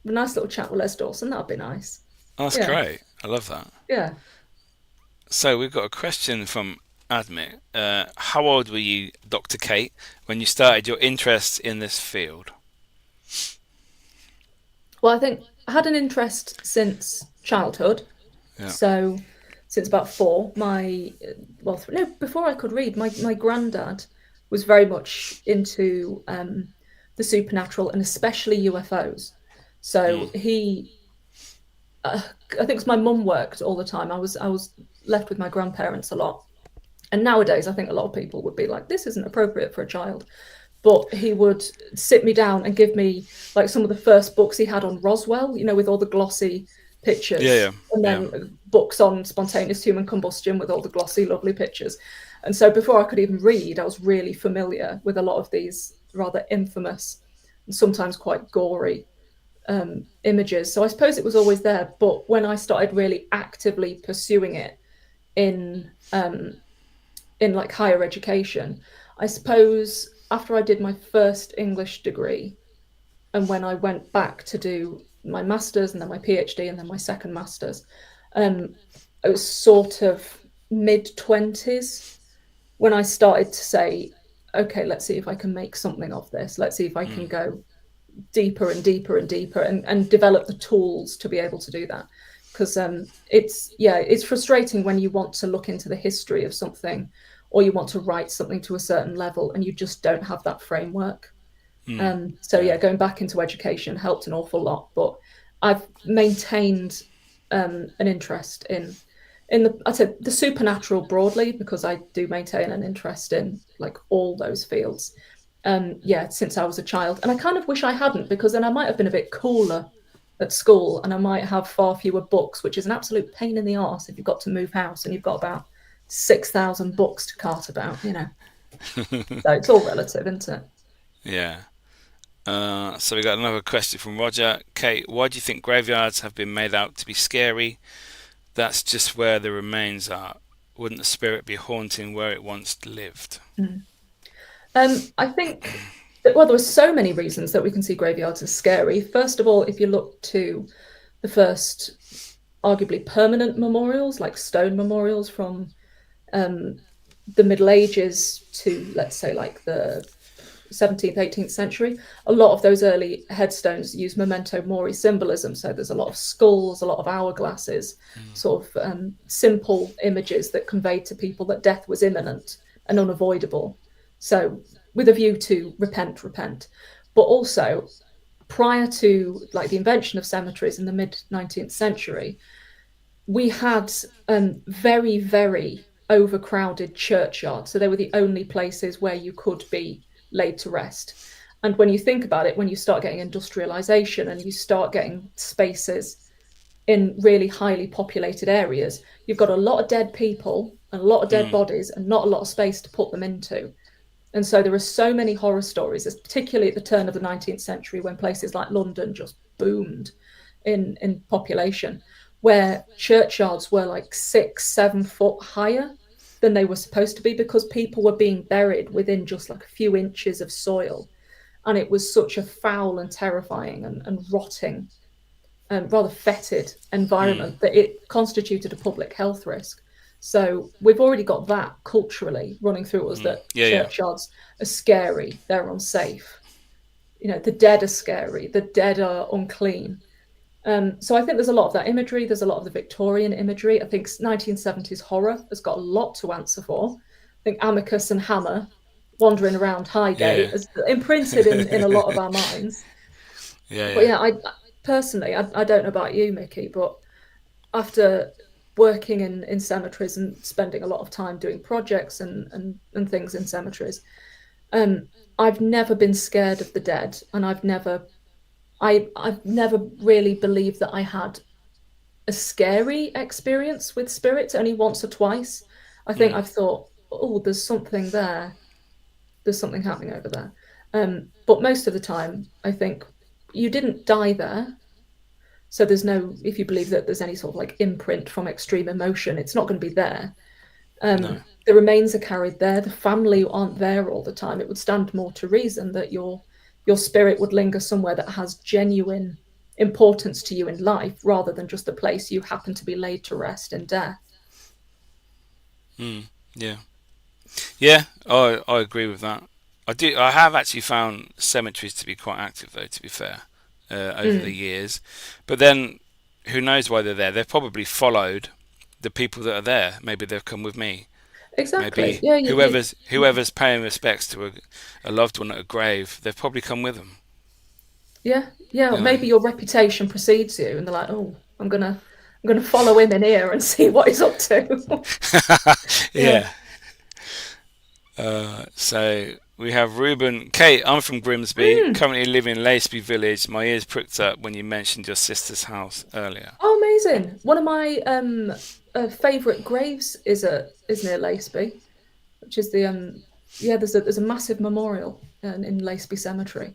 a nice little chat with Les Dawson. That'd be nice. Oh, that's Yeah, great. I love that. yeah. So we've got a question from Admit. How old were you, Dr. Kate, when you started your interest in this field? Well, I think I had an interest since childhood. Yeah. So since about four, no, before I could read, my granddad was very much into the supernatural and especially UFOs. Mm. So I think because my mum worked all the time, I was left with my grandparents a lot. And nowadays, I think a lot of people would be like, this isn't appropriate for a child. But he would sit me down and give me like some of the first books he had on Roswell, you know, with all the glossy Yeah. pictures, Yeah. and Yeah. then books on spontaneous human combustion with all the glossy, lovely pictures. And so before I could even read, I was really familiar with a lot of these rather infamous and sometimes quite gory images. So I suppose it was always there. But when I started really actively pursuing it in like higher education, I suppose after I did my first English degree and when I went back to do my master's and then my PhD and then my second master's, it was sort of mid-20s when I started to say, okay, let's see if I can make something of this. Let's see if I can Mm. go deeper and deeper and deeper and develop the tools to be able to do that. Because it's frustrating when you want to look into the history of something or you want to write something to a certain level and you just don't have that framework. Mm. So Yeah. yeah, going back into education helped an awful lot, but I've maintained an interest in I'd say the supernatural broadly because I do maintain an interest in like all those fields. Yeah, since I was a child, and I kind of wish I hadn't because then I might have been a bit cooler at school, and I might have far fewer books, which is an absolute pain in the arse if you've got to move house and you've got about 6,000 books to cart about, you know. So it's all relative, isn't it? Yeah. So we got another question from Roger. Kate, why do you think graveyards have been made out to be scary? That's just where the remains are. Wouldn't the spirit be haunting where it once lived? Mm. I think that, well, there are so many reasons that we can see graveyards as scary. First of all, if you look to the first, arguably permanent memorials, like stone memorials from the Middle Ages to, let's say, like the 17th, 18th century, a lot of those early headstones use memento mori symbolism. So there's a lot of skulls, a lot of hourglasses, sort of simple images that conveyed to people that death was imminent and unavoidable. So with a view to repent. But also prior to like the invention of cemeteries in the mid 19th century, we had very, very overcrowded churchyards. So they were the only places where you could be laid to rest. And when you think about it, when you start getting industrialization and you start getting spaces in really highly populated areas, you've got a lot of dead people and a lot of dead Mm. bodies and not a lot of space to put them into. And so there are so many horror stories, particularly at the turn of the 19th century when places like London just boomed in population, where churchyards were like 6, 7 foot higher than they were supposed to be, because people were being buried within just like a few inches of soil. And it was such a foul and terrifying and rotting and rather fetid environment that it constituted a public health risk. So we've already got that culturally running through us, that churchyards are scary, they're unsafe. The dead are scary, the dead are unclean. So I think there's a lot of that imagery. There's a lot of the Victorian imagery. I think 1970s horror has got a lot to answer for. I think Amicus and Hammer wandering around Highgate is imprinted in a lot of our minds. But yeah, I personally, I don't know about you, Mickey, but after working in cemeteries and spending a lot of time doing projects and things in cemeteries, I've never been scared of the dead, and I've never really believed that I had a scary experience with spirits. Only once or twice. I think I've thought, oh, there's something there. There's something happening over there. But most of the time, I think you didn't die there. So there's no, if you believe that there's any sort of like imprint from extreme emotion, it's not going to be there. No. The remains are carried there. The family aren't there all the time. It would stand more to reason that your spirit would linger somewhere that has genuine importance to you in life, rather than just the place you happen to be laid to rest in death. Yeah, I agree with that. I have actually found cemeteries to be quite active, though, to be fair, over the years. But then, who knows why they're there? They've probably followed the people that are there. Maybe they've come with me. Exactly. Maybe whoever's paying respects to a loved one at a grave, they've probably come with them. Yeah. Maybe your reputation precedes you, and they're like, "Oh, I'm gonna follow him in here and see what he's up to." Yeah. So we have Ruben. Kate, I'm from Grimsby, currently live in Laceby Village. My ears pricked up when you mentioned your sister's house earlier. Oh, amazing! One of my favourite graves is near Laceby, which is the there's a massive memorial in Laceby Cemetery.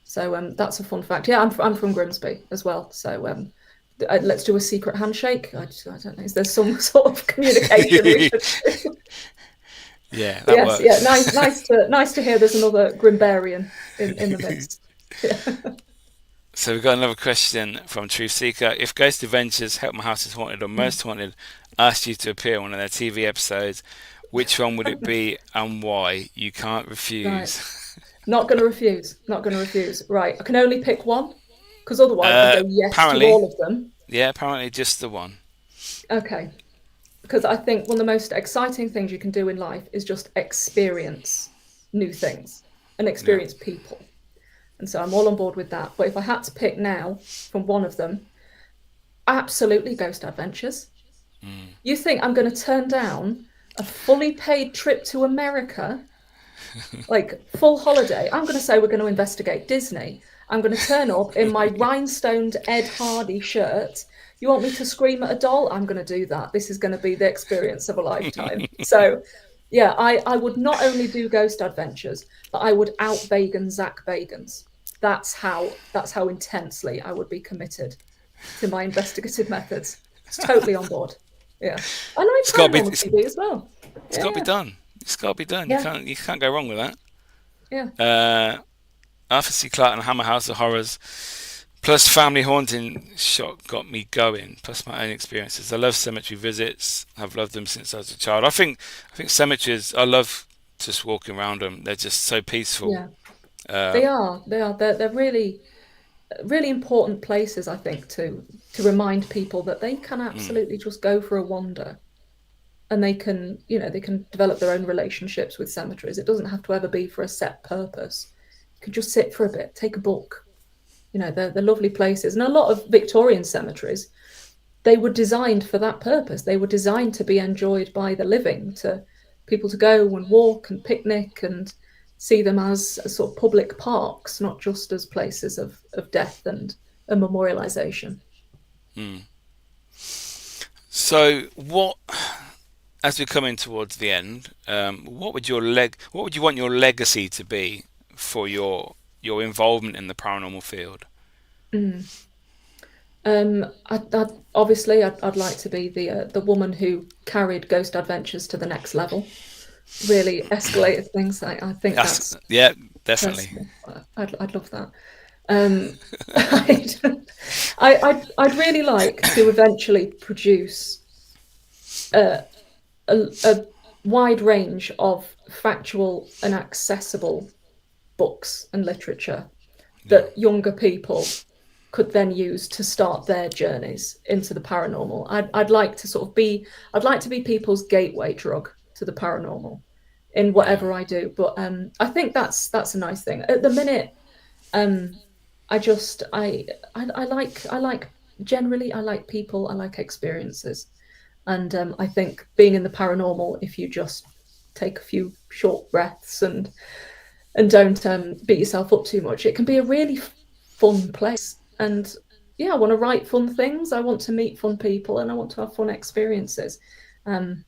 So that's a fun fact. Yeah, I'm from Grimsby as well. So let's do a secret handshake. I don't know. Is there some sort of communication we should do? Yeah, that works. Yeah, nice to hear there's another Grimbarian in the midst. Yeah. So we've got another question from Truth Seeker. If Ghost Adventures, Help My House is Haunted, or Most Haunted asked you to appear on one of their TV episodes, which one would it be and why? You can't refuse. Right. Not going to refuse. Right. I can only pick one, because otherwise I'll go yes to all of them. Yeah, apparently just the one. Okay. Because I think one of the most exciting things you can do in life is just experience new things and experience people. And so I'm all on board with that. But if I had to pick now from one of them, absolutely Ghost Adventures. You think I'm going to turn down a fully paid trip to America, like full holiday? I'm going to say we're going to investigate Disney. I'm going to turn up in my rhinestoned Ed Hardy shirt. You want me to scream at a doll? I'm going to do that. This is going to be the experience of a lifetime. So, yeah, I would not only do Ghost Adventures, but I would out-vegan Zach Bagans. That's how intensely I would be committed to my investigative methods. It's totally on board. Yeah, I like paranormal TV as well. It's got to be done. It's got to be done. Yeah. You can't go wrong with that. Yeah. Arthur C. Clarke and Hammer House of Horrors, plus family haunting shot got me going, plus my own experiences. I love cemetery visits. I've loved them since I was a child. I think cemeteries, I love just walking around them. They're just so peaceful. Yeah. They are. They're really, really important places, I think, to remind people that they can absolutely just go for a wander, and they can develop their own relationships with cemeteries. It doesn't have to ever be for a set purpose. You can just sit for a bit, take a book. They're lovely places. And a lot of Victorian cemeteries, they were designed for that purpose. They were designed to be enjoyed by the living, to people to go and walk and picnic and see them as sort of public parks, not just as places of death and a memorialization. So as we're coming towards the end, what would you want your legacy to be for your involvement in the paranormal field? I'd like to be the woman who carried Ghost Adventures to the next level, really escalated things. I think that's Yeah, definitely. personally, I'd love that. I'd, I'd really like to eventually produce a wide range of factual and accessible books and literature that younger people could then use to start their journeys into the paranormal. I'd like to sort of be, I'd like to be people's gateway drug to the paranormal in whatever I do. But I think that's a nice thing. At the minute, I just I like generally I like people, I like experiences, and I think being in the paranormal, if you just take a few short breaths and don't beat yourself up too much, it can be a really fun place. And yeah, I want to write fun things, I want to meet fun people, and I want to have fun experiences. And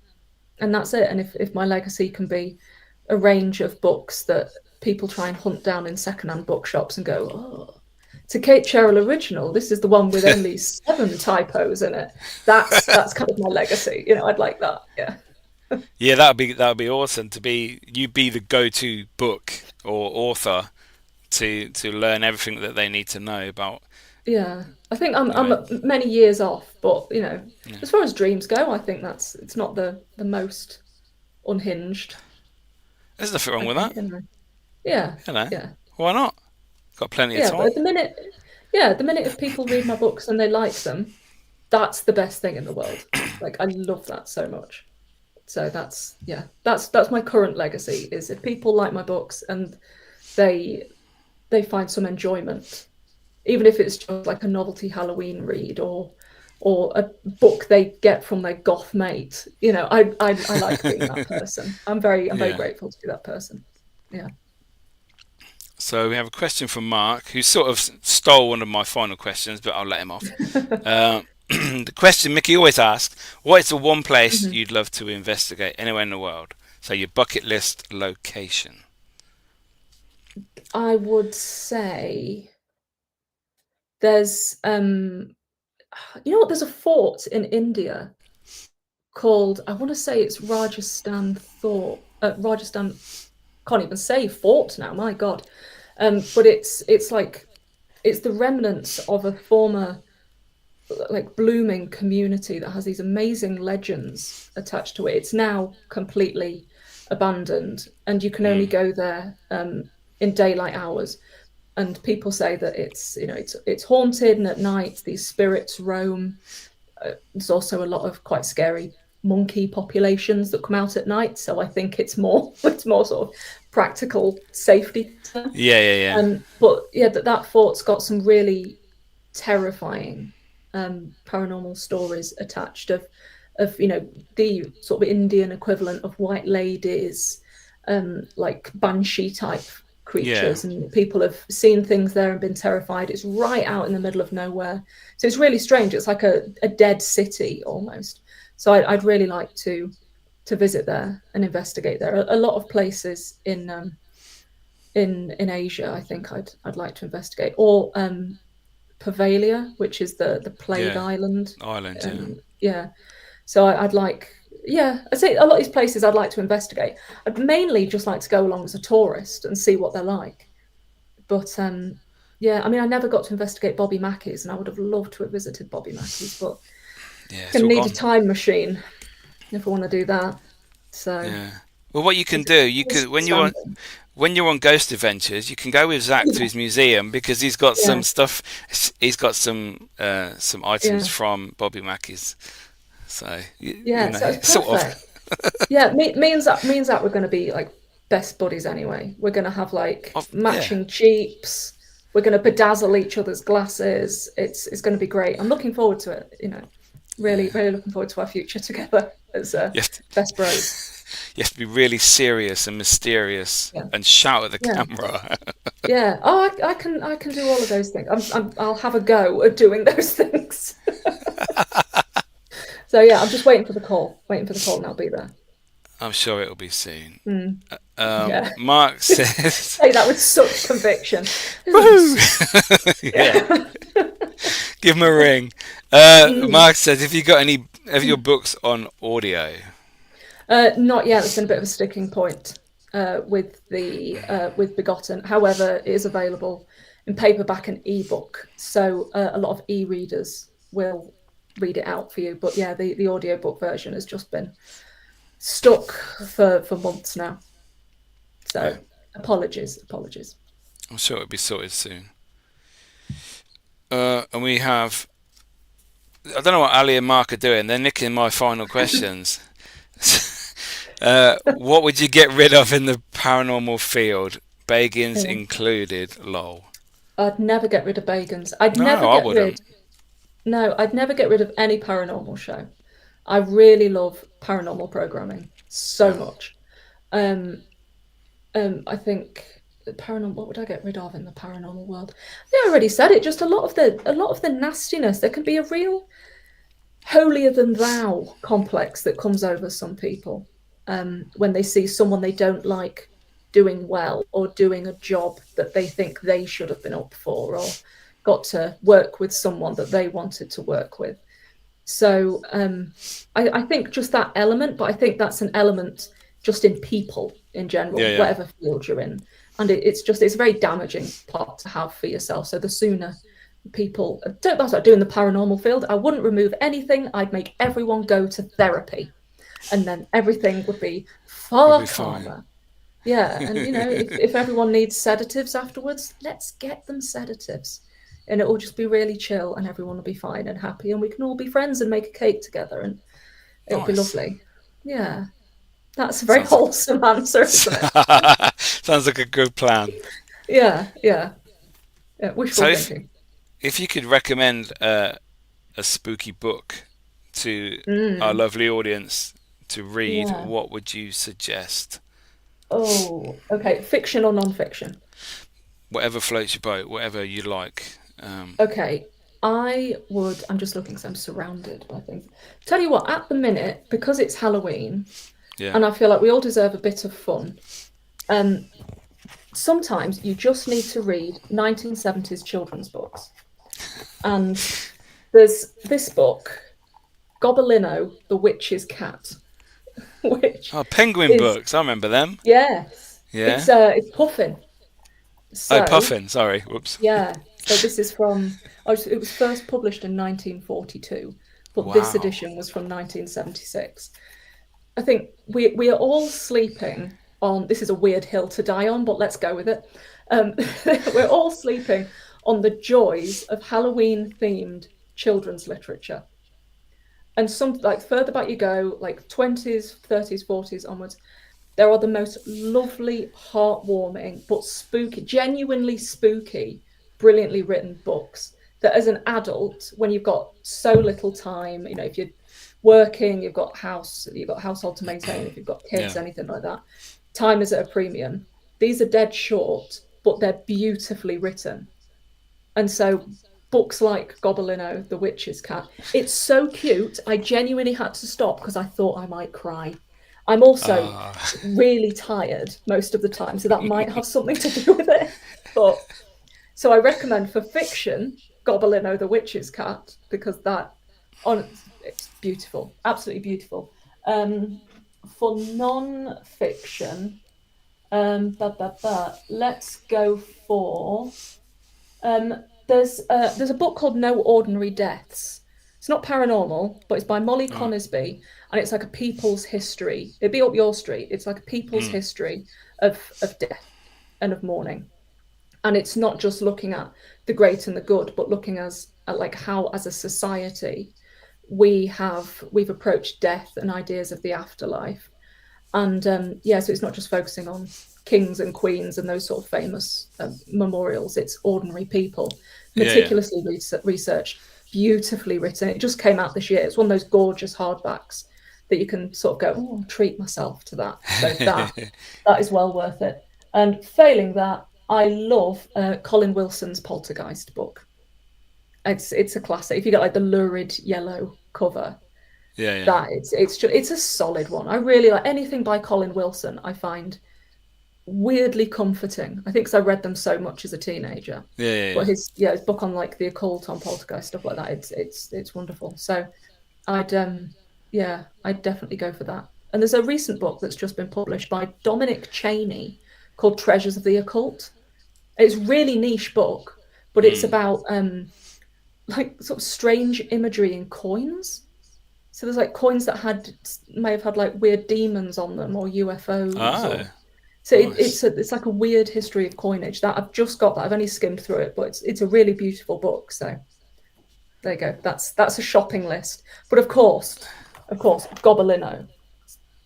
that's it. And if my legacy can be a range of books that people try and hunt down in secondhand bookshops and go, oh, it's a Kate Cherrell original, this is the one with only 7 typos in it. That's kind of my legacy. I'd like that. Yeah. Yeah, that would be awesome to be the go-to book or author to learn everything that they need to know about. Yeah, I think I'm Right. many years off, but Yeah. as far as dreams go, I think it's not the most unhinged. There's nothing wrong I with think, that. yeah, You know, yeah, why not? Got plenty of yeah. But time. at the minute, if people read my books and they like them, that's the best thing in the world. Like, I love that so much. So that's my current legacy. Is if people like my books and they find some enjoyment, even if it's just like a novelty Halloween read or a book they get from their goth mate. I like being that person. I'm very Yeah. grateful to be that person. Yeah. So we have a question from Mark, who sort of stole one of my final questions, but I'll let him off. The question Mickey always asks: what is the one place Mhm. you'd love to investigate anywhere in the world? So your bucket list location. I would say there's there's a fort in India called, I want to say it's Rajasthan, can't even say fort now, my god. But it's like it's the remnants of a former like blooming community that has these amazing legends attached to it. It's now completely abandoned, and you can only go there in daylight hours. And people say that it's haunted, and at night these spirits roam. There's also a lot of quite scary monkey populations that come out at night. So I think it's more sort of practical safety. Yeah, yeah, yeah, But yeah, that fort's got some really terrifying paranormal stories attached of the sort of Indian equivalent of white ladies, like banshee type yeah, creatures, and people have seen things there and been terrified. It's right out in the middle of nowhere, so it's really strange. It's like a dead city almost. So I'd really like to visit there and investigate there. A lot of places in Asia, I think I'd like to investigate, or Pavalia, which is the Plague yeah. Island. Ireland, yeah, Yeah, so I'd like, yeah, I'd say a lot of these places I'd like to investigate. I'd mainly just like to go along as a tourist and see what they're like. But yeah, I mean, I never got to investigate Bobby Mackey's, and I would have loved to have visited Bobby Mackey's, but yeah. It's gonna all need a gone. time machine if I want to do that. So Yeah. Well, what you can it's do, you it's could standing. when you're on Ghost Adventures, you can go with Zach to Yeah, his museum because he's got yeah, some stuff. He's got some items yeah, from Bobby Mackey's. So yeah. So it's sort of. perfect. Yeah, me and Zach we're going to be like best buddies anyway. We're going to have like Yeah, matching jeeps. We're going to bedazzle each other's glasses. It's going to be great. I'm looking forward to it. Really, yeah. really looking forward to our future together as You have to, best bros. you have to be really serious and mysterious Yeah, and shout at the yeah, camera. yeah. Oh, I can do all of those things. I'll have a go at doing those things. So yeah, I'm just waiting for the call, and I'll be there. I'm sure it'll be soon. Mm, yeah. Mark says, Say that with such conviction. It'll be "Woo!" so. Yeah. Yeah. Give him a ring. Mm. Mark says, "Have you got any of your books on audio?" Not yet. It's been a bit of a sticking point with Begotten. However, it is available in paperback and ebook, so a lot of e-readers will read it out for you. But yeah, the audiobook version has just been stuck for months now. Right. So apologies. I'm sure it'll be sorted soon. And we have. I don't know what Ali and Mark are doing. They're nicking my final questions. What would you get rid of in the paranormal field? Bagans Yeah. included. Lol. I'd never get rid of Bagans. I'd No, never I get wouldn't. rid. No, I'd never get rid of any paranormal show. I really love paranormal programming so Yeah. much. I think paranormal. What would I get rid of in the paranormal world? Yeah, I already said it. Just a lot of the nastiness. There can be a real holier than thou complex that comes over some people when they see someone they don't like doing well or doing a job that they think they should have been up for or got to work with someone that they wanted to work with. So I think just that element, but I think that's an element just in people in Yeah, general, yeah. whatever field you're in. And it's a very damaging part to have for yourself. So the sooner people that's what I do in the paranormal field, I wouldn't remove anything. I'd make everyone go to therapy, and then everything would be We'll far be fine. calmer. Yeah, and if everyone needs sedatives afterwards, let's get them sedatives. And it will just be really chill and everyone will be fine and happy and we can all be friends and make a cake together and it'll be Nice. lovely. Yeah. That's a very Sounds like wholesome answer, isn't it? sounds like a good plan. Yeah. So Wishful thinking. if you could recommend a spooky book to our Mm, lovely audience to read, yeah. what would you suggest? Oh, okay. Fiction or non-fiction? Whatever floats your boat, whatever you like. Okay. I'm just looking because I'm surrounded by things. Tell you what, at the minute, because it's Halloween, Yeah. and I feel like we all deserve a bit of fun, um, sometimes you just need to read 1970s children's books. And there's this book, Gobolino, the Witch's Cat, which Oh, Penguin is, books. I remember them. yes, Yeah. it's Puffin. Oh, So, Puffin. Sorry. Whoops. yeah, so this is it was first published in 1942, but this Wow. edition was from 1976. I think we are all sleeping on, this is a weird hill to die on, but let's go with it. Um, we're all sleeping on the joys of Halloween themed children's literature. And some like further back you go, like 20s, 30s, 40s onwards, there are the most lovely, heartwarming, but spooky, genuinely spooky, brilliantly written books that as an adult, when you've got so little time, if you're working, you've got household to maintain, if you've got kids, Yeah. anything like that, time is at a premium. These are dead short, but they're beautifully written. And so books like Gobolino, The Witch's Cat, it's so cute. I genuinely had to stop because I thought I might cry. I'm also Uh, really tired most of the time, so that might have something to do with it. But so I recommend for fiction, Gobolino the Witch's Cat, because it's beautiful, absolutely beautiful. For non-fiction, let's go for there's a book called No Ordinary Deaths. It's not paranormal, but it's by Molly right. Conisbee, and it's like a people's history. It'd be up your street. It's like a people's Mm. history of death and of mourning. And it's not just looking at the great and the good, but looking at like how as a society we've approached death and ideas of the afterlife. And so it's not just focusing on kings and queens and those sort of famous memorials. It's ordinary people, Yeah, yeah. meticulously researched, beautifully written. It just came out this year. It's one of those gorgeous hardbacks that you can sort of go, oh, treat myself to that. So that is well worth it. And failing that, I love Colin Wilson's Poltergeist book. It's a classic. If you get like the lurid yellow cover, Yeah, yeah. that it's a solid one. I really like anything by Colin Wilson. I find weirdly comforting. I think because I read them so much as a teenager. But Yeah. his book on like the occult, on poltergeist, stuff like that, it's wonderful. So I'd I'd definitely go for that. And there's a recent book that's just been published by Dominic Cheney called Treasures of the Occult. It's a really niche book, but it's about like sort of strange imagery in coins. So there's like coins that may have had like weird demons on them or UFOs Oh, or so nice. it's like a weird history of coinage that I've just got that. I've only skimmed through it, but it's a really beautiful book. So there you go. That's a shopping list. But of course, Gobolino,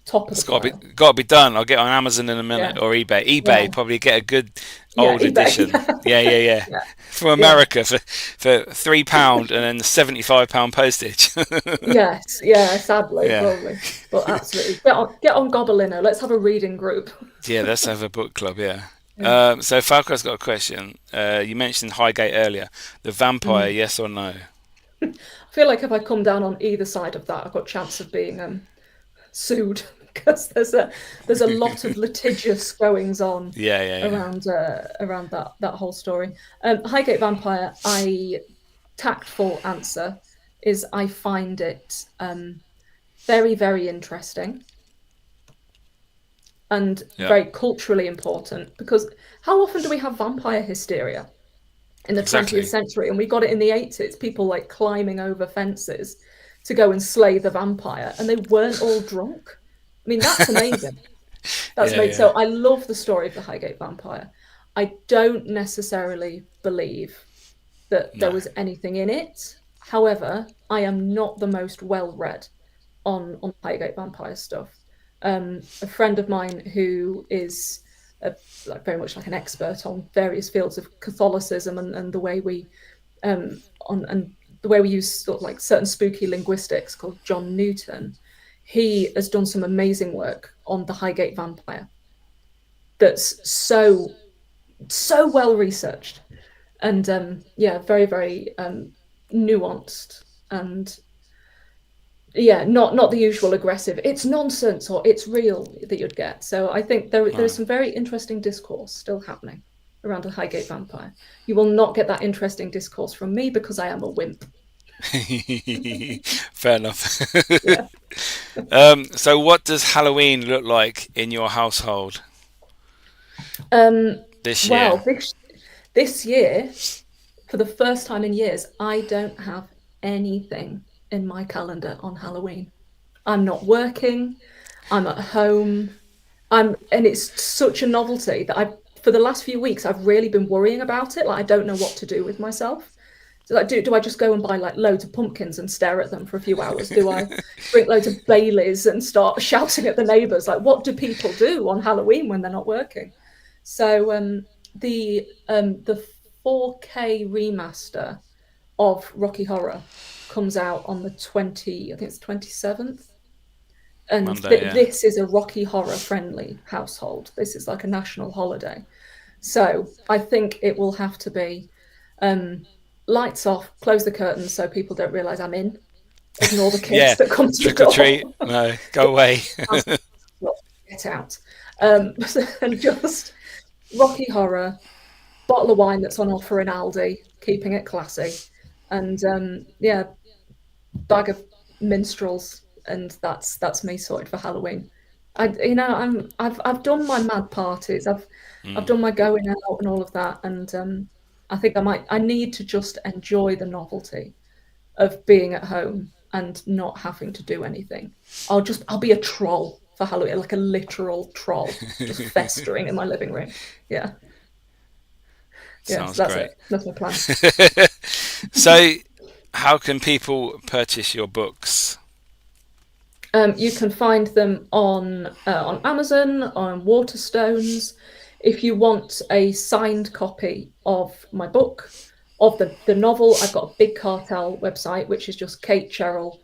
top of It's the pile. got to be done. I'll get on Amazon in a minute, Yeah, or eBay. yeah, eBay probably get a good yeah. old eBay. edition. Yeah. Yeah, From yeah. America for £3 and then the £75 postage. Yes, yeah. Sadly, Yeah, probably, but absolutely get on Gobolino. Let's have a reading group. yeah. Let's have a book club. Yeah. Yeah. So Falco's got a question. You mentioned Highgate earlier. The vampire, Mm. yes or no? I feel like if I come down on either side of that, I've got a chance of being sued because there's a lot of litigious goings on Yeah. around that whole story. Highgate Vampire, I tactful answer is I find it very, very interesting and Yeah. very culturally important, because how often do we have vampire hysteria in the 20th Exactly. century? And we got it in the 80s, people like climbing over fences to go and slay the vampire, and they weren't all drunk. I mean, that's amazing. That's Yeah. amazing. So I love the story of the Highgate Vampire. I don't necessarily believe that there No. was anything in it. However, I am not the most well read on Highgate Vampire stuff. A friend of mine who is like very much like an expert on various fields of Catholicism and the way we on and the way we use sort of like certain spooky linguistics, called John Newton. He has done some amazing work on the Highgate Vampire that's so well researched and very, very nuanced, and not the usual aggressive it's nonsense or it's real that you'd get. So I think there's No. some very interesting discourse still happening around the Highgate Vampire. You will not get that interesting discourse from me because I am a wimp. Fair enough. Yeah. So what does Halloween look like in your household um this year? well, this year, for the first time in years, I don't have anything in my calendar on Halloween. I'm not working. I'm at home. And it's such a novelty that for the last few weeks, I've really been worrying about it. Like, I don't know what to do with myself. So, like, do I just go and buy like loads of pumpkins and stare at them for a few hours? Do I drink loads of Baileys and start shouting at the neighbours? Like, what do people do on Halloween when they're not working? So, the 4K remaster of Rocky Horror comes out on the 20, I think it's 27th. And Monday, yeah. this is a Rocky Horror friendly household. This is like a national holiday. So I think it will have to be lights off, close the curtains so people don't realise I'm in, ignore the Yeah. kids that come to the Trick or treat. door. No, go away. Get out. And just Rocky Horror, bottle of wine that's on offer in Aldi, keeping it classy, and bag of minstrels, and that's me sorted for Halloween. I've done my mad parties. I've done my going out and all of that, and I think I need to just enjoy the novelty of being at home and not having to do anything. I'll be a troll for Halloween, like a literal troll, just festering in my living room. Yeah. Yeah, so Sounds that's great. it. That's my plan. So, how can people purchase your books? You can find them on Amazon, on Waterstones. If you want a signed copy of my book, of the novel, I've got a Big Cartel website, which is just Kate Cherrell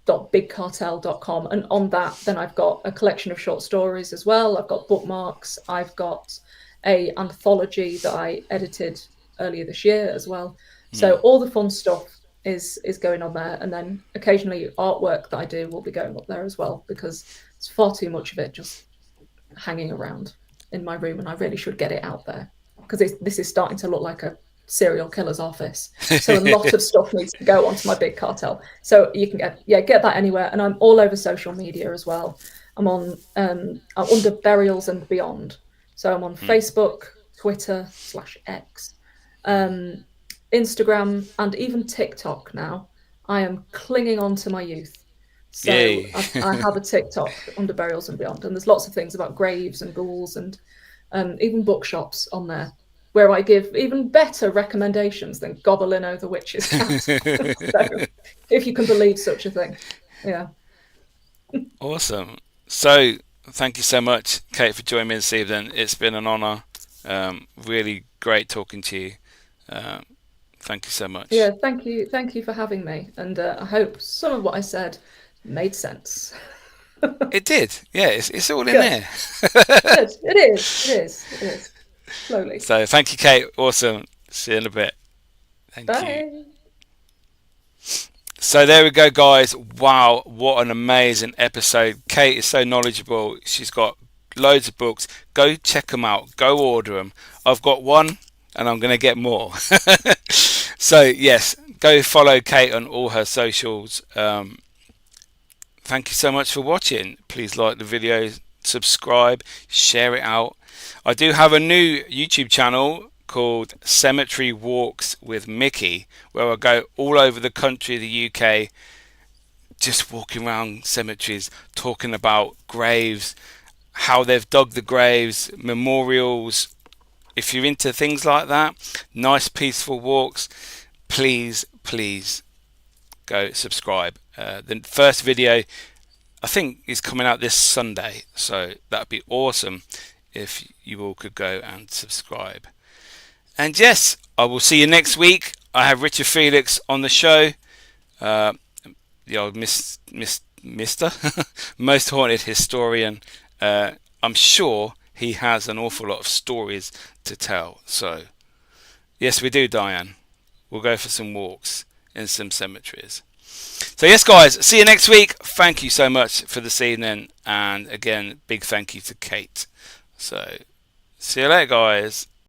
.bigcartel.com, and on that then I've got a collection of short stories as well. I've got bookmarks. I've got a anthology that I edited earlier this year as well. So all the fun stuff is going on there, and then occasionally artwork that I do will be going up there as well, because it's far too much of it just hanging around in my room, and I really should get it out there, because this is starting to look like a serial killer's office. So a lot of stuff needs to go onto my big cartel. So you can get that anywhere, and I'm all over social media as well. I'm on I'm under Burials and Beyond. So I'm on Facebook, Twitter /X, Instagram, and even TikTok now. I am clinging on to my youth. So I have a TikTok under Burials and Beyond, and there's lots of things about graves and ghouls, and even bookshops on there, where I give even better recommendations than Gobelino the Witch's Cat. So, if you can believe such a thing. Yeah. Awesome. So, thank you so much, Kate, for joining me this evening. It's been an honour. Really great talking to you. Thank you so much. Yeah, thank you for having me, and I hope some of what I said made sense. It did. Yeah, it's all in there. Good. It is. Slowly. So thank you, Kate. Awesome. See you in a bit. Thank you. So there we go, guys. Wow, what an amazing episode. Kate is so knowledgeable. She's got loads of books. Go check them out. Go order them. I've got one and I'm going to get more. So yes, go follow Kate on all her socials. Thank you so much for watching. Please like the video, subscribe, share it out. I do have a new YouTube channel called Cemetery Walks with Mickey, where I go all over the country, the UK, just walking around cemeteries, talking about graves, how they've dug the graves, memorials. If you're into things like that, nice peaceful walks, please go subscribe. The first video I think is coming out this Sunday, so that'd be awesome if you all could go and subscribe. And yes, I will see you next week. I have Richard Felix on the show, the old Mr. Most Haunted Historian. I'm sure he has an awful lot of stories to tell. So yes, we do, Diane. We'll go for some walks in some cemeteries. So yes, guys, see you next week. Thank you so much for this evening, and again, big thank you to Kate. So see you later, guys.